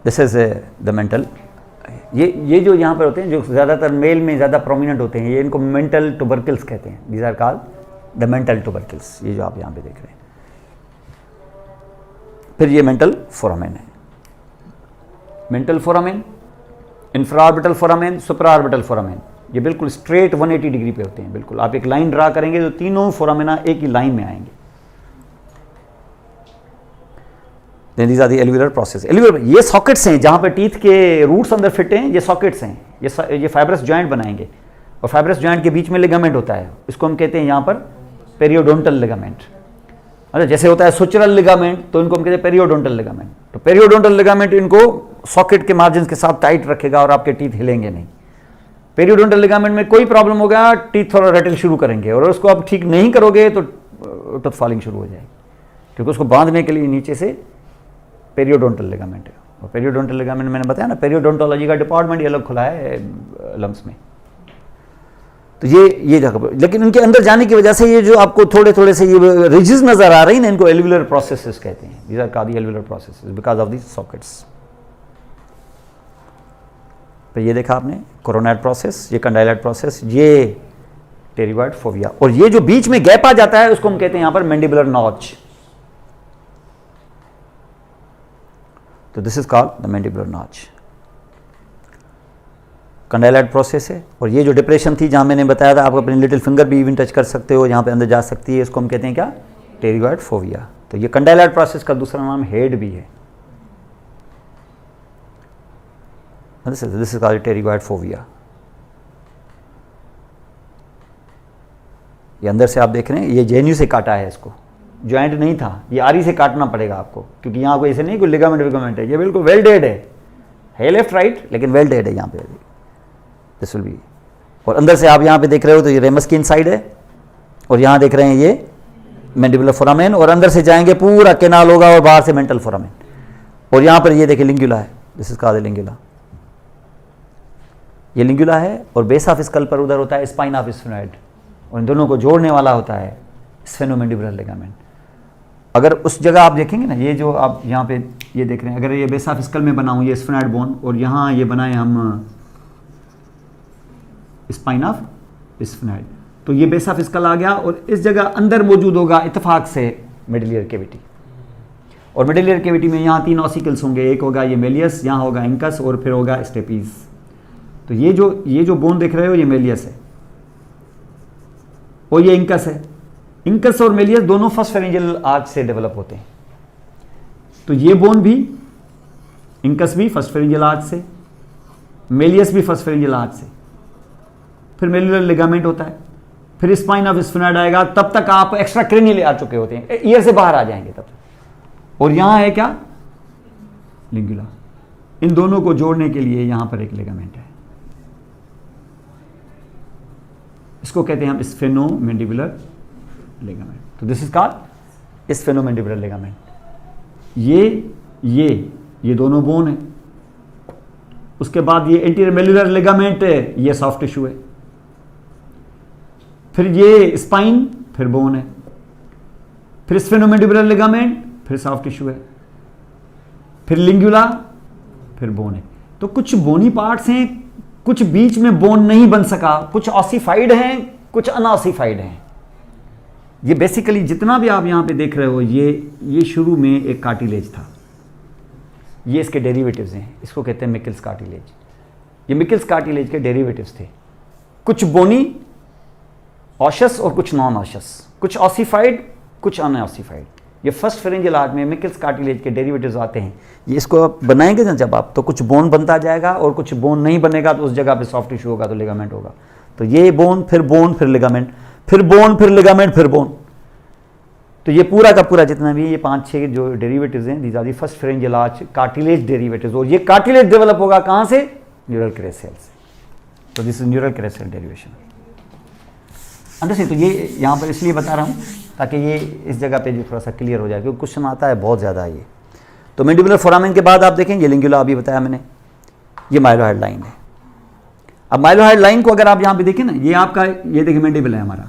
दिस इज द मेंटल, ये जो यहाँ पर होते हैं, जो ज़्यादातर मेल में ज़्यादा प्रोमिनेंट होते हैं, ये इनको मेंटल टुबरकल्स कहते हैं। These are called the mental tubercles, ये जो आप यहाँ पे देख रहे हैं। फिर ये मेंटल फोरामेन है, मेंटल फोरामेन, इंफ्राऑर्बिटल फोरामेन, सुपराऑर्बिटल फोरामेन। ये बिल्कुल स्ट्रेट 180 डिग्री पे होते हैं, बिल्कुल आप एक लाइन ड्रा करेंगे तो तीनों फोरामेना एक ही लाइन में आएंगे। Then these are the alveolar process। Alveolar ये सॉकेट्स हैं जहाँ पे टीथ के रूट्स अंदर फिट हैं, ये सॉकेट्स हैं, ये फाइब्रस जॉइंट बनाएंगे, और फाइब्रस जॉइंट के बीच में लिगामेंट होता है, इसको हम कहते हैं यहाँ पर पेरियोडोंटल लिगामेंट। अच्छा, जैसे होता है सुचरल लिगामेंट, तो इनको हम कहते हैं पेरियोडोंटल लिगामेंट। तो पेरियोडोंटल लिगामेंट इनको सॉकेट के मार्जिन के साथ टाइट रखेगा और आपके टीथ हिलेंगे नहीं। पेरियोडोंटल लिगामेंट में कोई प्रॉब्लम होगा, टीथ थोड़ा रटल शुरू करेंगे, और उसको आप ठीक नहीं करोगे तो टूथ फॉलिंग शुरू हो जाएगी, क्योंकि उसको बांधने के लिए नीचे से पेरियोडोंटल लिगामेंट है। और पेरियोडोंटल लिगामेंट मैंने बताया ना, पेरियोडोंटोलॉजी का डिपार्टमेंट ये अलग खुला है लम्स में। तो ये जगह पर, लेकिन इनके अंदर जाने की वजह से ये जो आपको थोड़े थोड़े से ये रिजेस नजर आ रही है ना, इनको एल्वियोलर प्रोसेसेस कहते हैं। These are called alveolar processes because of the sockets. तो ये देखा आपने कोरोनाइड प्रोसेस, ये कंडाइलाइड प्रोसेस, ये टेरिगॉइड फोविया, और ये जो बीच में गैप आ जाता है उसको हम कहते हैं यहाँ पर मैंडिबुलर नॉच। तो this is called the mandibular notch. Condyloid process है, और ये जो डिप्रेशन थी जहाँ मैंने बताया था, आप अपनी लिटिल फिंगर भी इवन टच कर सकते हो, यहाँ पे अंदर जा सकती है, इसको हम कहते हैं क्या, टेरिगॉइड फोविया। तो ये कंडाइलाइड प्रोसेस का दूसरा नाम हेड भी है। This is called pterygoid fovea. ये अंदर से आप देख रहे हैं, ये जेन्यू से काटा है, इसको ज्वाइंट नहीं था, ये आरी से काटना पड़ेगा आपको, क्योंकि यहाँ कोई ऐसे नहीं कोई लिगामेंट विगामेंट है, ये बिल्कुल वेल डेड है लेफ्ट राइट, लेकिन वेल डेड है यहाँ पे। दिस विल बी, और अंदर से आप यहाँ पे देख रहे हो तो ये रेमस की इनसाइड है, और यहाँ देख रहे हैं ये मैंडिबुलर फोरामेन, और अंदर से जाएंगे पूरा केनाल होगा, और बाहर से मेंटल फोरामेन, और यहाँ पर ये देखिए लिंगुला है, दिस इज कॉल्ड लिंगुला। ये लिंगुला है, और बेस ऑफ स्कल पर उधर होता है स्पाइन ऑफ स्फेनॉइड, और इन दोनों को जोड़ने वाला होता है स्फेनोमैंडिबुलर लिगामेंट। अगर उस जगह आप देखेंगे ना, ये जो आप यहाँ पे ये देख रहे हैं, अगर ये बेस ऑफ स्कल में बना हूँ ये स्फेनॉइड बोन, और यहाँ ये बनाए हम स्पाइन ऑफ स्फेनॉइड, तो ये बेस ऑफ स्कल आ गया, और इस जगह अंदर मौजूद होगा इत्तेफाक से मिडिल ईयर कैविटी, और मिडिल ईयर कैविटी में यहाँ 3 ऑसिकल्स होंगे, एक होगा ये मेलियस, यहाँ होगा इंकस, और फिर होगा स्टेपीज। तो ये जो बोन देख रहे हो ये मेलियस है, और ये इंकस है। इंकस और मेलियस दोनों फर्स्ट फेरेंजियल आर्च से डेवलप होते हैं। तो ये बोन भी, इंकस भी फर्स्ट फेरेंजियल आर्च से, मेलियस भी फर्स्ट फेरेंजियल आर्च से, फिर मेलुलर लिगामेंट होता है, फिर स्पाइन ऑफ स्फेनॉइड आएगा, तब तक आप एक्स्ट्रा क्रेनियल आ चुके होते हैं, ईयर से बाहर आ जाएंगे तब तक। और यहां है क्या, लिंगुला। इन दोनों को जोड़ने के लिए यहां पर एक लिगामेंट है, इसको कहते हैं हम स्फेनोमैंडिबुलर लिगामेंट। तो दिस इज कॉल्ड स्फेनोमैंडिबुलर लिगामेंट। ये दोनों बोन है। उसके बाद ये एंटीरियर मेल्युलर लिगामेंट है, ये सॉफ्ट टिश्यू है। फिर ये स्पाइन, फिर बोन है। फिर स्फेनोमैंडिबुलर लिगामेंट, फिर सॉफ्ट टिश्यू है। फिर लिंगुला, फिर बोन है। तो कुछ बोनी पार्ट्स हैं, कुछ बीच में बोन नहीं बन सका, कुछ ऑसिफाइड हैं, कुछ अनऑसिफाइड हैं। ये बेसिकली जितना भी आप यहां पे देख रहे हो, ये शुरू में एक कार्टिलेज था। ये इसके डेरिवेटिव्स हैं, इसको कहते हैं मिकल्स कार्टिलेज। ये मिकल्स कार्टिलेज के डेरिवेटिव्स थे, कुछ बोनी ऑशस और कुछ नॉन ऑशस, कुछ ऑसिफाइड, कुछ अनऑसिफाइड। ये फर्स्ट फेरेंजियल आर्ट में मिकल्स कार्टिलेज के डेरिवेटिव्स आते हैं। ये इसको आप बनाएंगे ना जब आप, तो कुछ बोन बनता जाएगा और कुछ बोन नहीं बनेगा, तो उस जगह पे सॉफ्ट टिश्यू होगा तो लिगामेंट होगा। तो ये बोन, फिर लिगामेंट, फिर बोन, फिर लिगामेंट, फिर बोन। तो ये पूरा का पूरा जितना भी ये 5-6 जो डेरिवेटिव्स हैं, these are the first pharyngeal arch cartilage derivatives. और ये कार्टिलेज डेवलप होगा कहाँ से? न्यूरल क्रेस सेल से। तो this is neural crest cell derivation. Understand? तो ये यहाँ पर इसलिए बता रहा हूँ ताकि ये इस जगह पे जो थोड़ा सा क्लियर हो जाए, क्योंकि क्वेश्चन आता है बहुत ज़्यादा ये। तो मैंडिबुलर फोरामेन के बाद आप देखेंगे लिंगुला, अभी बताया मैंने, ये माइलोहाइड लाइन है। अब माइलोहाइड लाइन को अगर आप यहाँ पे देखें ना, ये आपका, ये देखिए मैंडिबल है हमारा,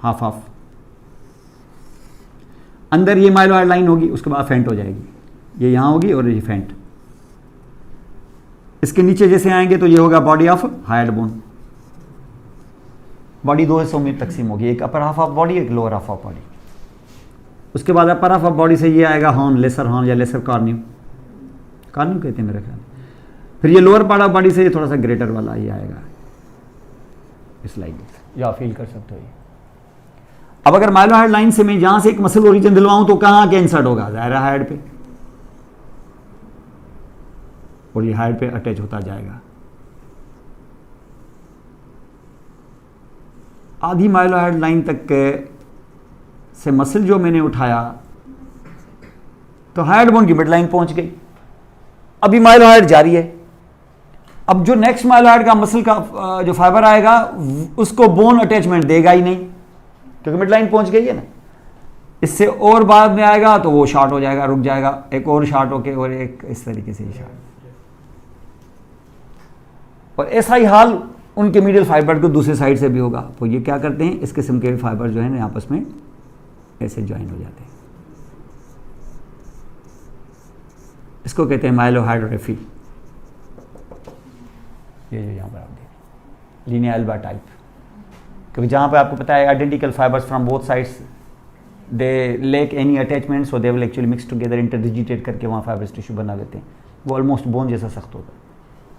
हाफ हाफ। अंदर ये माइलोहाइड लाइन होगी, उसके बाद फेंट हो जाएगी, ये यहाँ होगी और ये फेंट। इसके नीचे जैसे आएंगे तो ये होगा body of hide bone. Body 2 हिस्सों में तकसीम होगी, एक अपर हाफ ऑफ बॉडी, एक लोअर हाफ ऑफ बॉडी। उसके बाद अपर हाफ ऑफ बॉडी से ये आएगा हॉर्न, लेसर हॉर्न या लेसर कॉर्न्यू, कॉर्न्यू कहते हैं मेरे ख्याल। फिर ये लोअर पार्ट ऑफ बॉडी से ये थोड़ा सा ग्रेटर वाला ये आएगा, इस लाइन या फील कर सकते हो ये। अब अगर माइलोहाइड लाइन से मैं यहां से एक मसल ओरिजिन दिलवाऊं तो कहां के इंसर्ट होगा? ज़ाहिर है हाइड पे, और ये हाइड पे अटैच होता जाएगा। आधी माइलोहाइड लाइन तक के से मसल जो मैंने उठाया तो हाइड बोन की मिड लाइन पहुंच गई। अभी माइलोहाइड जारी है। अब जो नेक्स्ट माइलोहाइड का मसल का जो फाइबर आएगा उसको बोन अटैचमेंट देगा ही नहीं, क्योंकि मिड लाइन पहुंच गई है ना। इससे और बाद में आएगा तो वो शॉर्ट हो जाएगा, रुक जाएगा, एक और शॉर्ट होके और एक इस तरीके से शॉर्ट। और ऐसा ही हाल उनके मीडियल फाइबर को दूसरे साइड से भी होगा। तो ये क्या करते हैं, इस किस्म के फाइबर जो है ना आपस में ऐसे ज्वाइन हो जाते हैं। इसको कहते हैं माइलोहाइड्रोग्राफी। ये जो यहाँ पर आप देखें लीनियर एल्बा टाइप, क्योंकि जहाँ पर आपको पता है identical fibres from both sides they lack any attachment, so they will actually mix together, interdigitate करके वहाँ फाइबर्स टिश्यू बना लेते हैं। वो ऑलमोस्ट बोन जैसा सख्त होता है।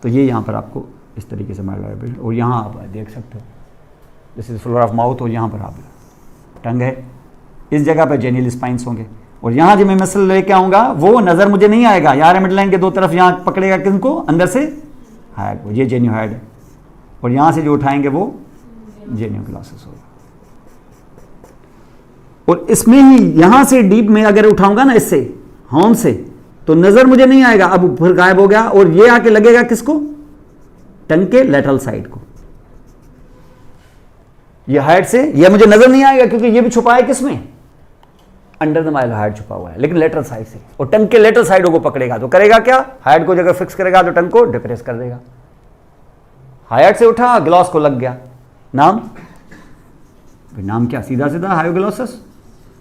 तो ये यहाँ पर आपको इस तरीके से माइलोहाइड, और यहाँ आप देख सकते हो this is floor of mouth, और यहाँ पर आप टंग है, इस जगह पर जेनियल स्पाइंस होंगे। और यहाँ जो मैं मसल लेके आऊँगा वो नज़र मुझे नहीं आएगा, यार मिड लाइन के दो तरफ यहाँ पकड़ेगा किनको, अंदर से हाइड को, ये जेन्यूहाइड है। और यहाँ से जो उठाएंगे वो जेन्यूग्लॉसस होगा। और इसमें ही यहाँ से डीप में अगर उठाऊंगा ना इससे हॉर्न से, तो नज़र मुझे नहीं आएगा, अब फिर गायब हो गया। और ये आके लगेगा किसको? टंग के लेटरल साइड को। ये हाइड से ये मुझे नजर नहीं आएगा, क्योंकि ये भी छुपा है किसमें? अंडर द माइलोहाइड छुपा हुआ है, लेकिन लेटरल साइड से। और टंग के लेटरल साइड को पकड़ेगा तो करेगा क्या? हाइड को जगह फिक्स करेगा तो टंग को डिप्रेस कर देगा। हाइड से उठा, ग्लॉस को लग गया। नाम नाम क्या? सीधा सीधा हायोग्लॉसस।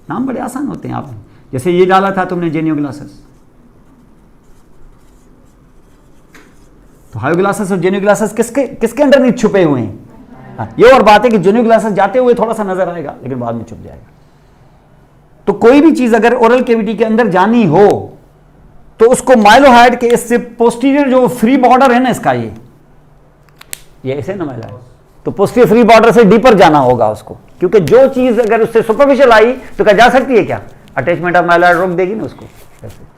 नाम बड़े आसान होते हैं। आप जैसे ये डाला था तुमने जेनियोग्लॉसस, तो हायोग्लॉसस और जेनियोग्लॉसस किसके अंडर छुपे हुए हैं? ये और बात है कि जेनियोग्लॉसस जाते हुए थोड़ा सा नजर आएगा, लेकिन बाद में छुप जाएगा। तो कोई भी चीज अगर ओरल कैविटी के अंदर जानी हो तो उसको माइलोहाइड के इससे पोस्टीरियर जो फ्री बॉर्डर है ना इसका, ये ऐसे ना माइलोहाइड, तो पोस्टीरियर फ्री बॉर्डर से डीपर जाना होगा उसको, क्योंकि जो चीज अगर उससे सुपरफिशियल आई तो क्या जा सकती है क्या? अटैचमेंट ऑफ माइलोहाइड रोक देगी ना उसको ऐसे।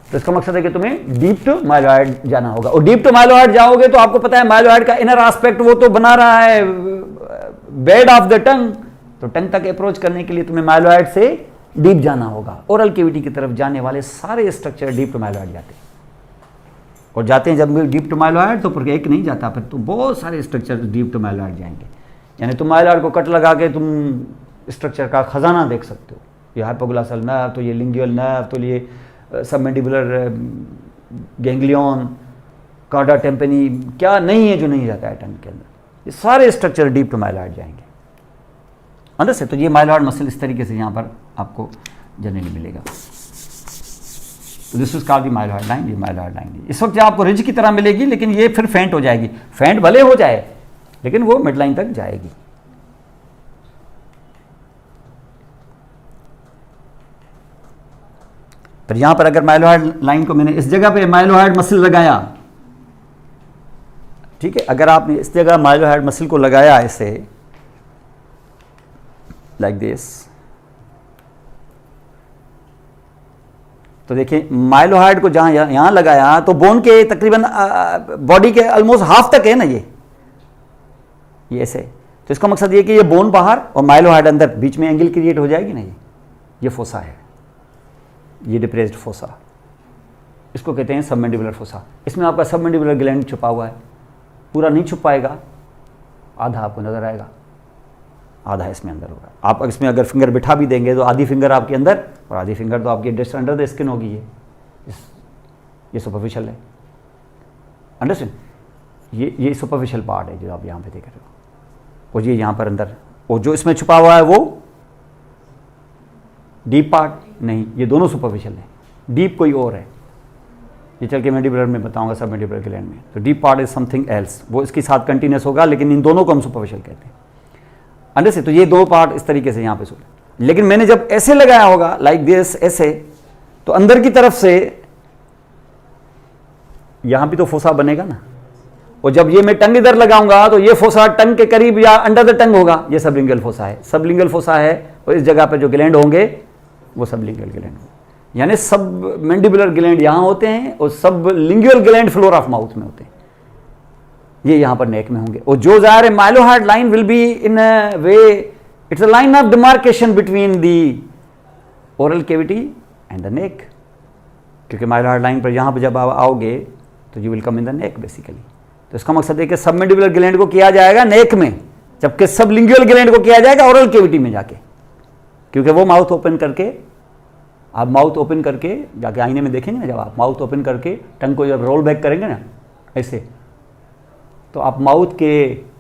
तो इसका मकसद है कि तुम्हें डीप टू माइलोहाइड जाना होगा। और डीप टू माइलोहाइड जाओगे तो आपको पता है माइलोहाइड का इनर एस्पेक्ट वो तो बना रहा है बेड ऑफ द टंग, तो टंग तक अप्रोच करने के लिए तुम्हें माइलोहाइड से डीप जाना होगा। ओरल कैविटी की तरफ जाने वाले सारे स्ट्रक्चर डीप टू माइलोहाइड जाते हैं, और जाते हैं जब डीप टू माइलोहाइड तो एक नहीं जाता, फिर तो बहुत सारे स्ट्रक्चर डीप टू माइलोहाइड जाएंगे। यानी तुम माइलोहाइड को कट लगा के तुम स्ट्रक्चर का खजाना देख सकते हो। ये हाइपोग्लॉसल नर्व, तो ये लिंगुअल नर्व, तो ये सबमेंडिबुलर गैंग्लियन, कार्डा टेम्पेनी, क्या नहीं है जो नहीं रहता है टंग के अंदर। ये सारे स्ट्रक्चर डीप टू माइलॉइड जाएंगे अंदर से। तो ये माइलॉइड मसल इस तरीके से यहाँ पर आपको जनरली मिलेगा। तो this is called the myeloid line. ये माइलॉइड लाइन इस वक्त आपको रिज की तरह मिलेगी, लेकिन ये फिर फेंट हो जाएगी। फेंट भले हो जाए लेकिन वो मिड लाइन तक जाएगी। पर यहां पर अगर माइलॉइड लाइन को मैंने इस जगह पे माइलॉइड मसल लगाया, ठीक है, अगर आपने इस जगह माइलॉइड मसल को लगाया ऐसे लाइक दिस, तो देखिए माइलोहाइड को जहां यहां लगाया तो बोन के तकरीबन बॉडी के ऑलमोस्ट हाफ तक है ना ये ऐसे। तो इसका मकसद ये कि ये बोन बाहर और माइलोहाइड अंदर, बीच में एंगल क्रिएट हो जाएगी ना। ये फोसा है, ये डिप्रेस्ड फोसा, इसको कहते हैं सबमेंडिबुलर फोसा। इसमें आपका सबमेंडिबुलर ग्लैंड छुपा हुआ है, पूरा नहीं छुप पाएगा, आधा आपको नजर आएगा, आधा इसमें अंदर होगा। आप इसमें अगर फिंगर बिठा भी देंगे तो आधी फिंगर आपके अंदर और आधी फिंगर तो आपकी जस्ट अंडर द स्किन होगी। ये सुपरफिशियल है, अंडरस्टैंड। ये सुपरफिशियल पार्ट है जो आप यहाँ पे देख रहे हो, और ये यहाँ पर अंदर, और जो इसमें छुपा हुआ है वो डीप पार्ट नहीं, ये दोनों सुपरफिशियल है। डीप कोई और है, ये चल के मैंडिबुलर में बताऊंगा, सब मैंडिबुलर ग्लैंड में। तो deep part is something else, वो इसके साथ कंटिन्यूस होगा, लेकिन इन दोनों को हम सुपरफिशियल कहते हैं, अंडरस्टैंड। तो ये दो पार्ट इस तरीके से यहाँ पे सुन, लेकिन मैंने जब ऐसे लगाया होगा लाइक दिस ऐसे, तो अंदर की तरफ से यहां भी तो फोसा बनेगा ना, और जब ये मैं टंग इधर लगाऊंगा तो ये फोसा टंग के करीब या अंडर द टंग होगा। ये सबलिंगुअल फोसा है, सबलिंगुअल फोसा है, और इस जगह पे जो ग्लैंड होंगे वो सबलिंगुअल ग्लैंड होंगे। यानी सब मैंडिबुलर ग्लैंड यहां होते हैं और सब lingual gland floor of mouth में होते हैं, ये यहां पर नेक में होंगे। और जो ज़ाहिर है mylohyoid line will be in a way, it's a line of demarcation between the oral cavity and the neck, क्योंकि माइलोहाइड लाइन पर यहां पर जब आप आओगे तो you will come in the neck basically. तो इसका मकसद है कि सबमेंडिबुलर ग्लैंड को किया जाएगा नेक में, जबकि सबलिंगुअल ग्लैंड को किया जाएगा ओरल कैविटी में जाके, क्योंकि वो माउथ ओपन करके, आप माउथ ओपन करके जाके आईने में देखेंगे ना, जब आप माउथ ओपन करके टंग को जब रोल बैक करेंगे ना ऐसे, तो आप माउथ के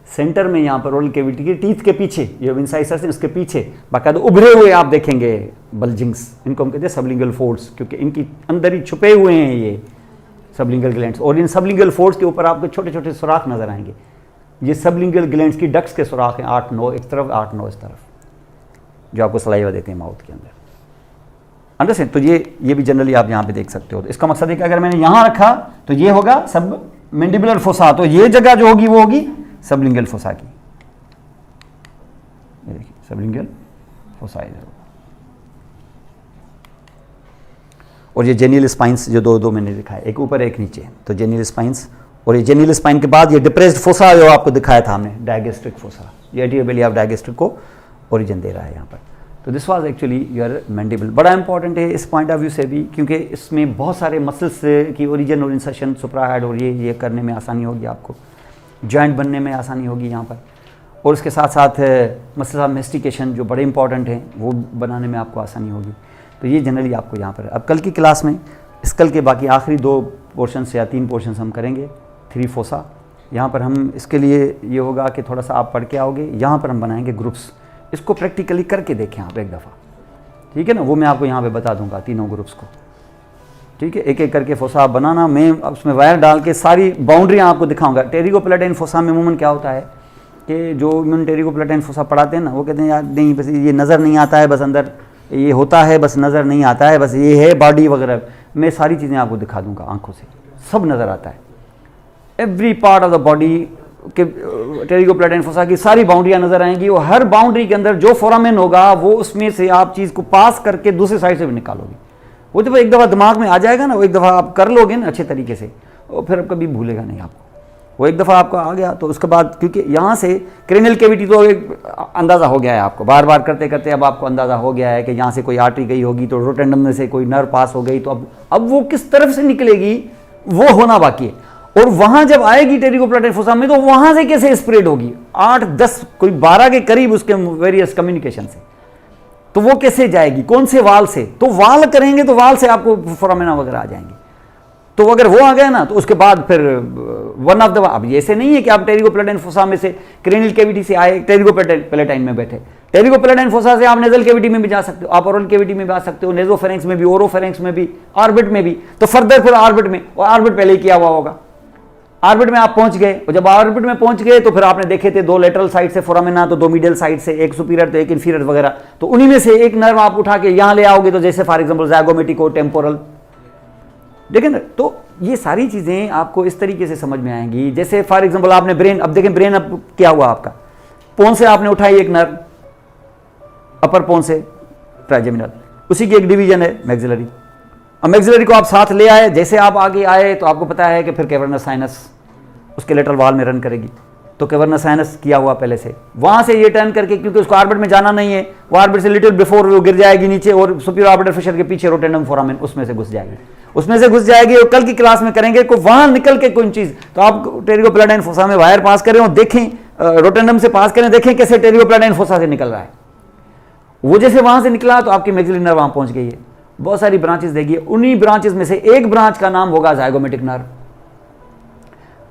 सेंटर में यहाँ पर ओरल कैविटी के टीथ के पीछे, ये इंसाइसर्स हैं उसके पीछे बाकायदा उभरे हुए आप देखेंगे बल्जिंग्स, इनको हम कहते हैं सबलिंगुअल फोल्ड्स, क्योंकि इनकी अंदर ही छुपे हुए हैं ये सबलिंगुअल ग्लैंड्स। और इन सबलिंगुअल फोल्ड्स के ऊपर आपको छोटे छोटे सुराख नजर आएंगे, ये सबलिंगुअल ग्लैंड्स की डक्ट्स के सुराख हैं, 8-9 एक तरफ, 8-9 इस तरफ, जो आपको सलाइवा देते हैं माउथ के अंदर, अंडरस्टैंड। तो ये भी जनरली आप यहाँ पे देख सकते हो। तो इसका मकसद है कि अगर मैंने यहाँ रखा तो ये होगा सब मैंडिबुलर फोसा, तो ये जगह जो होगी वो होगी सबलिंगुअल फोसा की, ये देखिए सबलिंगुअल फोसा इधर होगा। और ये जेनियल स्पाइंस जो दो मैंने दिखाया, एक ऊपर एक नीचे, तो जेनियल स्पाइंस, और ये जेनियल स्पाइन के बाद ये डिप्रेस्ड फोसा जो आपको दिखाया था हमने, डायगेस्ट्रिक फोसा, ये एंटीरियर बेली ऑफ डायगेस्ट्रिक को ओरिजिन दे रहा है यहाँ पर। तो this was actually your mandible. बड़ा इंपॉर्टेंट है इस पॉइंट ऑफ व्यू से भी, क्योंकि इसमें बहुत सारे मसल्स की ओरिजिन और इंसर्शन, सुप्राहेड और ये करने में आसानी होगी आपको, जॉइंट बनने में आसानी होगी यहाँ पर, और इसके साथ साथ मसल्स ऑफ मेस्टिकेशन जो बड़े इंपॉर्टेंट हैं वो बनाने में आपको आसानी होगी। तो ये जनरली आपको यहाँ पर, अब कल की क्लास में स्कल के बाकी आखिरी 2 पोर्शंस या 3 पोर्शंस हम करेंगे, 3 फोसा। यहाँ पर हम इसके लिए ये होगा कि थोड़ा सा आप पढ़ के आओगे, यहाँ पर हम बनाएंगे ग्रुप्स, इसको प्रैक्टिकली करके देखें आप एक दफ़ा, ठीक है ना, वो मैं आपको यहाँ पे बता दूंगा तीनों ग्रुप्स को, ठीक है, एक एक करके फोसा आप बनाना, मैं उसमें वायर डाल के सारी बाउंड्रियाँ आपको दिखाऊंगा। टेरिकोप्लेटेन फोसा में अमूमन क्या होता है कि जो इम्यून टेरिकोप्लेटेन फोसा पढ़ाते हैं ना, वो कहते हैं यार नहीं बस ये नज़र नहीं आता है, बस अंदर ये होता है, बस नज़र नहीं आता है, बस ये है बॉडी वगैरह। मैं सारी चीज़ें आपको दिखा दूंगा, आंखों से सब नज़र आता है, every part of the body के टेरिकोप्लेटेन फोसा की सारी बाउंड्रियाँ नज़र आएंगी, और हर बाउंड्री के अंदर जो फोरामेन होगा वो उसमें से आप चीज़ को पास करके दूसरी साइड से भी निकालोगे। वो जब एक दफ़ा दिमाग में आ जाएगा ना, वो एक दफ़ा आप कर लोगे ना अच्छे तरीके से, और फिर कभी भूलेगा नहीं आपको। वो एक दफ़ा आपका आ गया तो उसके बाद, क्योंकि यहाँ से क्रेनियल कैविटी तो एक अंदाज़ा हो गया है आपको, बार बार करते करते अब आपको अंदाज़ा हो गया है कि यहाँ से कोई आर्टरी गई होगी तो रोटेंडम में से कोई नर्व पास हो गई, तो अब वो किस तरफ से निकलेगी वो होना बाकी है। और वहाँ जब आएगी टेरिकोप्लेटेन फोसा में तो वहाँ से कैसे स्प्रेड होगी, 8-10 कोई 12 के करीब उसके वेरियस कम्युनिकेशन से तो वो कैसे जाएगी, कौन से वाल से, तो वाल करेंगे तो वाल से आपको फोरामिना वगैरह आ जाएंगे। तो अगर वो आ गया ना तो उसके बाद फिर वन ऑफ द, अब ऐसे नहीं है कि आप टेरिगोपैलेटाइन फोसा में से क्रेनियल कैविटी से आए टेरिगोपैलेटाइन में बैठे, टेरिगोपैलेटाइन फोसा से आप नेजल कैविटी में भी जा सकते हो, आप ओरल कैविटी में भी आ सकते हो, नेजोफेरेंक्स में भी, ओरोफेरेंक्स में भी, ऑर्बिट में भी, तो फर्दर फिर ऑर्बिट में, और ऑर्बिट पहले ही किया हुआ होगा, ऑर्बिट में आप पहुंच गए, और जब ऑर्बिट में पहुंच गए तो फिर आपने देखे थे 2 लेटरल साइड से फोरामिना, तो 2 मीडियल साइड से, एक सुपीरियर तो एक इंफीरियर वगैरह, तो उन्हीं में से एक नर्व आप उठा के यहां ले आओगे, तो जैसे फॉर एग्जांपल ज़ाइगोमेटिको टेम्पोरल, देखें ना। तो ये सारी चीजें आपको इस तरीके से समझ में आएंगी। जैसे फॉर एग्जांपल आपने ब्रेन, अब देखें ब्रेन अब क्या हुआ आपका, पोन से आपने उठाई एक नर्व, अपर पोन से ट्राइजेमिनल, उसी की एक डिवीजन है मैक्सिलरी। अब मैक्सिलरी को आप साथ ले आए, जैसे आप आगे आए तो आपको पता है कि फिर कैवर्नस साइनस उसके लेटरल वॉल में रन करेगी, तो कैवर्नस साइनस किया हुआ पहले से, वहां से ये टर्न करके, क्योंकि उसको ऑर्बिट में जाना नहीं है, वो ऑर्बिट से लिटिल बिफोर वो गिर जाएगी नीचे, और सुपीरियर ऑर्बिटल फिशर के पीछे रोटेंडम फोरामेन उसमें से घुस जाएगी, उसमें से घुस जाएगी। और कल की क्लास में करेंगे को वहां निकल के कोई चीज, तो आप टेरिगोपैलेटाइन फोसा में वायर पास करें और देखें, रोटेंडम से पास करें, देखें कैसे टेरिगोपैलेटाइन फोसा से निकल रहा है। वो जैसे वहां से निकला तो आपकी मैक्सिलरी नर्व वहां पहुंच गई है, बहुत सारी ब्रांचेस देगी, उन्हीं ब्रांचेस में से एक ब्रांच का नाम होगा ज़ाइगोमेटिक नर्व।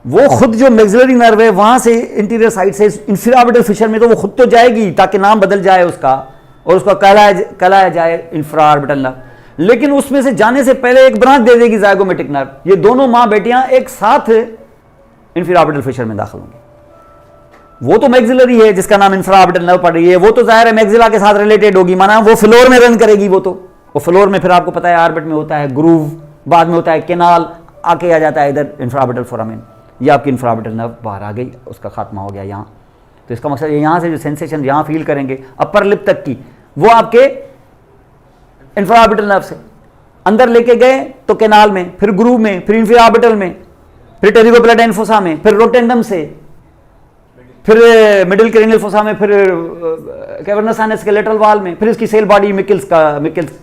वो खुद जो मैक्सिलरी नर्व है वहां से इंटीरियर साइड से इंफीरियर ऑर्बिटल फिशर में, तो वो खुद तो जाएगी ताकि नाम बदल जाए उसका, और उसका कहलाया जाए इंफ्रा ऑर्बिटल नर्व, लेकिन उसमें से जाने से पहले एक ब्रांच दे देगी ज़ाइगोमेटिक नर्व। ये दोनों मां बेटियां एक साथ इंफीरियर ऑर्बिटल फिशर में दाखिल होंगी। वो तो मैक्सिलरी है जिसका नाम इंफ्रा ऑर्बिटल नर्व पड़ रही है, वो तो जाहिर है मैक्सिला के साथ रिलेटेड होगी, माना वो फ्लोर में रन करेगी। वो फ्लोर में फिर आपको पता है ऑर्बिट में होता है ग्रूव, बाद में होता है कैनाल, आके आ जाता है इधर इंफ्रा ऑर्बिटल फोरामेन। ये आपकी इंफ्रा ऑर्बिटल नर्व बाहर आ गई, उसका खात्मा हो गया यहाँ। तो इसका मकसद यहाँ से जो सेंसेशन यहाँ फील करेंगे अपर लिप तक की, वो आपके इंफ्रा ऑर्बिटल नर्व से अंदर लेके गए तो कैनाल में, फिर ग्रूव में, फिर इंफीरियर ऑर्बिटल में, फिर टेरिगोपैलेटाइन फोसा में, फिर रोटेंडम से, फिर मिडिल क्रेनियल फोसा में, फिर कैवर्नस साइनस के लेटरल वॉल में, फिर इसकी सेल बॉडी मिकिल्स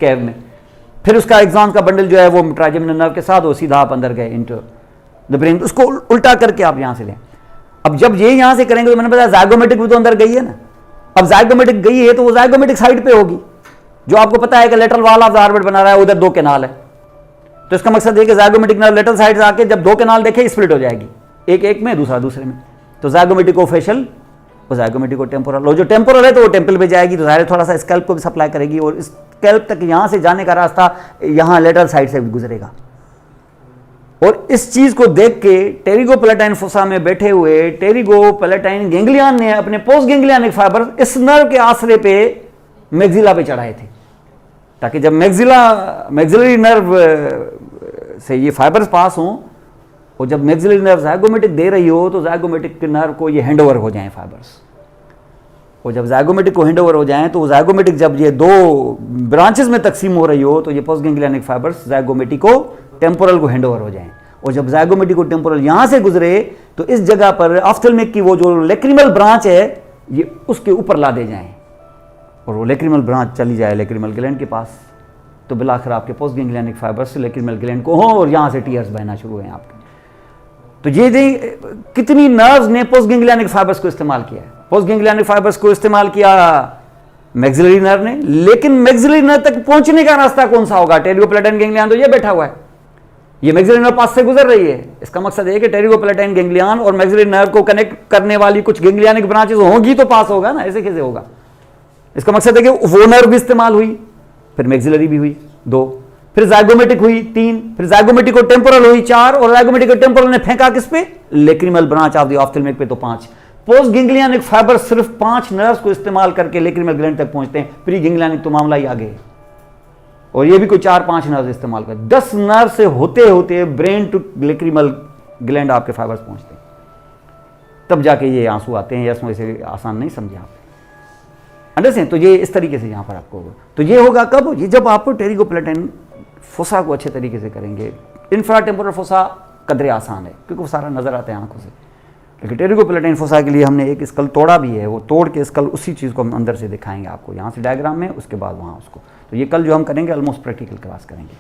कैव में, फिर उसका एक्सॉन का बंडल जो है वो ट्राइजेमिनल नर्व के साथ वो सीधा आप अंदर गए इनटू द ब्रेन। उसको उल्टा करके आप यहां से लें। अब जब ये यहां से करेंगे तो मैंने बताया ज़ाइगोमेटिक भी तो अंदर गई है ना। अब ज़ाइगोमेटिक गई है तो वो ज़ाइगोमेटिक साइड पे होगी, जो आपको पता है कि lateral wall of the orbit बना रहा है, उधर 2 कैनाल है। तो इसका मकसद है कि ज़ाइगोमेटिक नर्व लेटरल साइड से आके जब 2 कैनाल देखे स्प्लिट हो जाएगी, एक में दूसरा दूसरे में। तो ज़ाइगोमेटिको फेशियल और ज़ाइगोमेटिको टेम्पोरल, और जो टेम्पोरल है तो वो टेम्पल पे जाएगी, तो ज़ाहिर थोड़ा सा स्कैल्प को भी सप्लाई करेगी, और स्कैल्प तक यहाँ से जाने का रास्ता यहाँ लेटरल साइड से भी गुजरेगा। और इस चीज को देख के टेरिगोपैलेटाइन फोसा में बैठे हुए टेरिगोपैलेटाइन गैंग्लियन ने अपने पोस्ट गैंग्लियनिक फाइबर इस नर्व के आसरे पे मैक्सिला पे चढ़ाए थे, ताकि जब मैक्सिलरी नर्व से ये फाइबर्स पास हों, और जब मैक्सिलरी नर्व ज़ाइगोमेटिक दे रही हो तो ज़ाइगोमेटिक नर्व को ये हैंडओवर हो जाएं फाइबर्स। और जब ज़ाइगोमेटिक को हैंडओवर हो जाएं तो ज़ाइगोमेटिक जब ये 2 ब्रांचेस में तकसीम हो रही हो तो ये पोस्ट गैंग्लियनिक फाइबर्स ज़ाइगोमेटिको टेम्पोरल को हैंडओवर हो जाएं। और जब ज़ाइगोमेटिको टेम्पोरल यहाँ से गुजरे तो इस जगह पर ऑफ्थेल्मिक की वो जो लेक्रिमल ब्रांच है ये उसके ऊपर ला दे जाएं, और वो लेक्रिमल ब्रांच चली जाए लेक्रिमल ग्लैंड के पास, तो बिलाखिर आपके post ganglionic fibres lacrimal gland को हो और यहाँ से टीयर्स बहना शुरू हुए आपके। तो ये कितनी नर्व्स ने पोस्ट गैंग्लियनिक फाइबर्स को इस्तेमाल किया है। पोस्ट गैंग्लियनिक फाइबर्स को इस्तेमाल किया मैक्सिलरी नर्व ने, लेकिन मैक्सिलरी नर्व तक पहुंचने का रास्ता कौन सा होगा? टेरिगोपैलेटाइन गैंग्लियन तो ये बैठा हुआ है, ये मैक्सिलरी नर्व पास से गुजर रही है। इसका मकसद है कि टेरिगोपैलेटाइन गैंग्लियन और मैक्सिलरी नर्व को कनेक्ट करने वाली कुछ गैंग्लियनिक ब्रांचेस होंगी तो पास होगा ना, ऐसे कैसे होगा? इसका मकसद है कि वो नर्व भी इस्तेमाल हुई, फिर मैक्सिलरी भी हुई 2, फिर ज़ाइगोमेटिक हुई 3, फिर ज़ाइगोमेटिको टेम्पोरल हुई 4, और ज़ाइगोमेटिको टेम्पोरल ने फेंका किस पे? लेक्रिमल ब्रांच ऑफ द ऑफ्थेल्मिक पे, तो 5। पोस्ट गैंग्लियनिक फाइबर सिर्फ 5 नर्व्स को इस्तेमाल करके लेक्रिमल ग्लैंड तक पहुंचते हैं। प्री गैंग्लियनिक तो मामला ही आगे है, और ये भी कोई 4-5 नर्व्स इस्तेमाल कर, 10 नर्व से होते होते ब्रेन टू लेक्रिमल ग्लैंड आपके फाइबर्स पहुंचते हैं, तब जाके ये आंसू आते हैं। इसमें इसे आसान नहीं समझे आप, अंडरस्टैंड? तो ये इस तरीके से यहाँ पर आपको होगा। तो ये होगा कब? ये जब आप टेरिगोपैलेटाइन फोसा को अच्छे तरीके से करेंगे। इंफ्राटेम्पोरल फोसा कदरे आसान है क्योंकि वो सारा नजर आता है आंखों से, लेकिन टेरिगोपैलेटाइन फोसा के लिए हमने एक स्कल तोड़ा भी है, वो तोड़ के स्कल उसी चीज़ को हम अंदर से दिखाएंगे आपको यहाँ से डायग्राम में, उसके बाद वहाँ उसको। तो ये कल जो हम करेंगे ऑलमोस्ट प्रैक्टिकल क्लास करेंगे।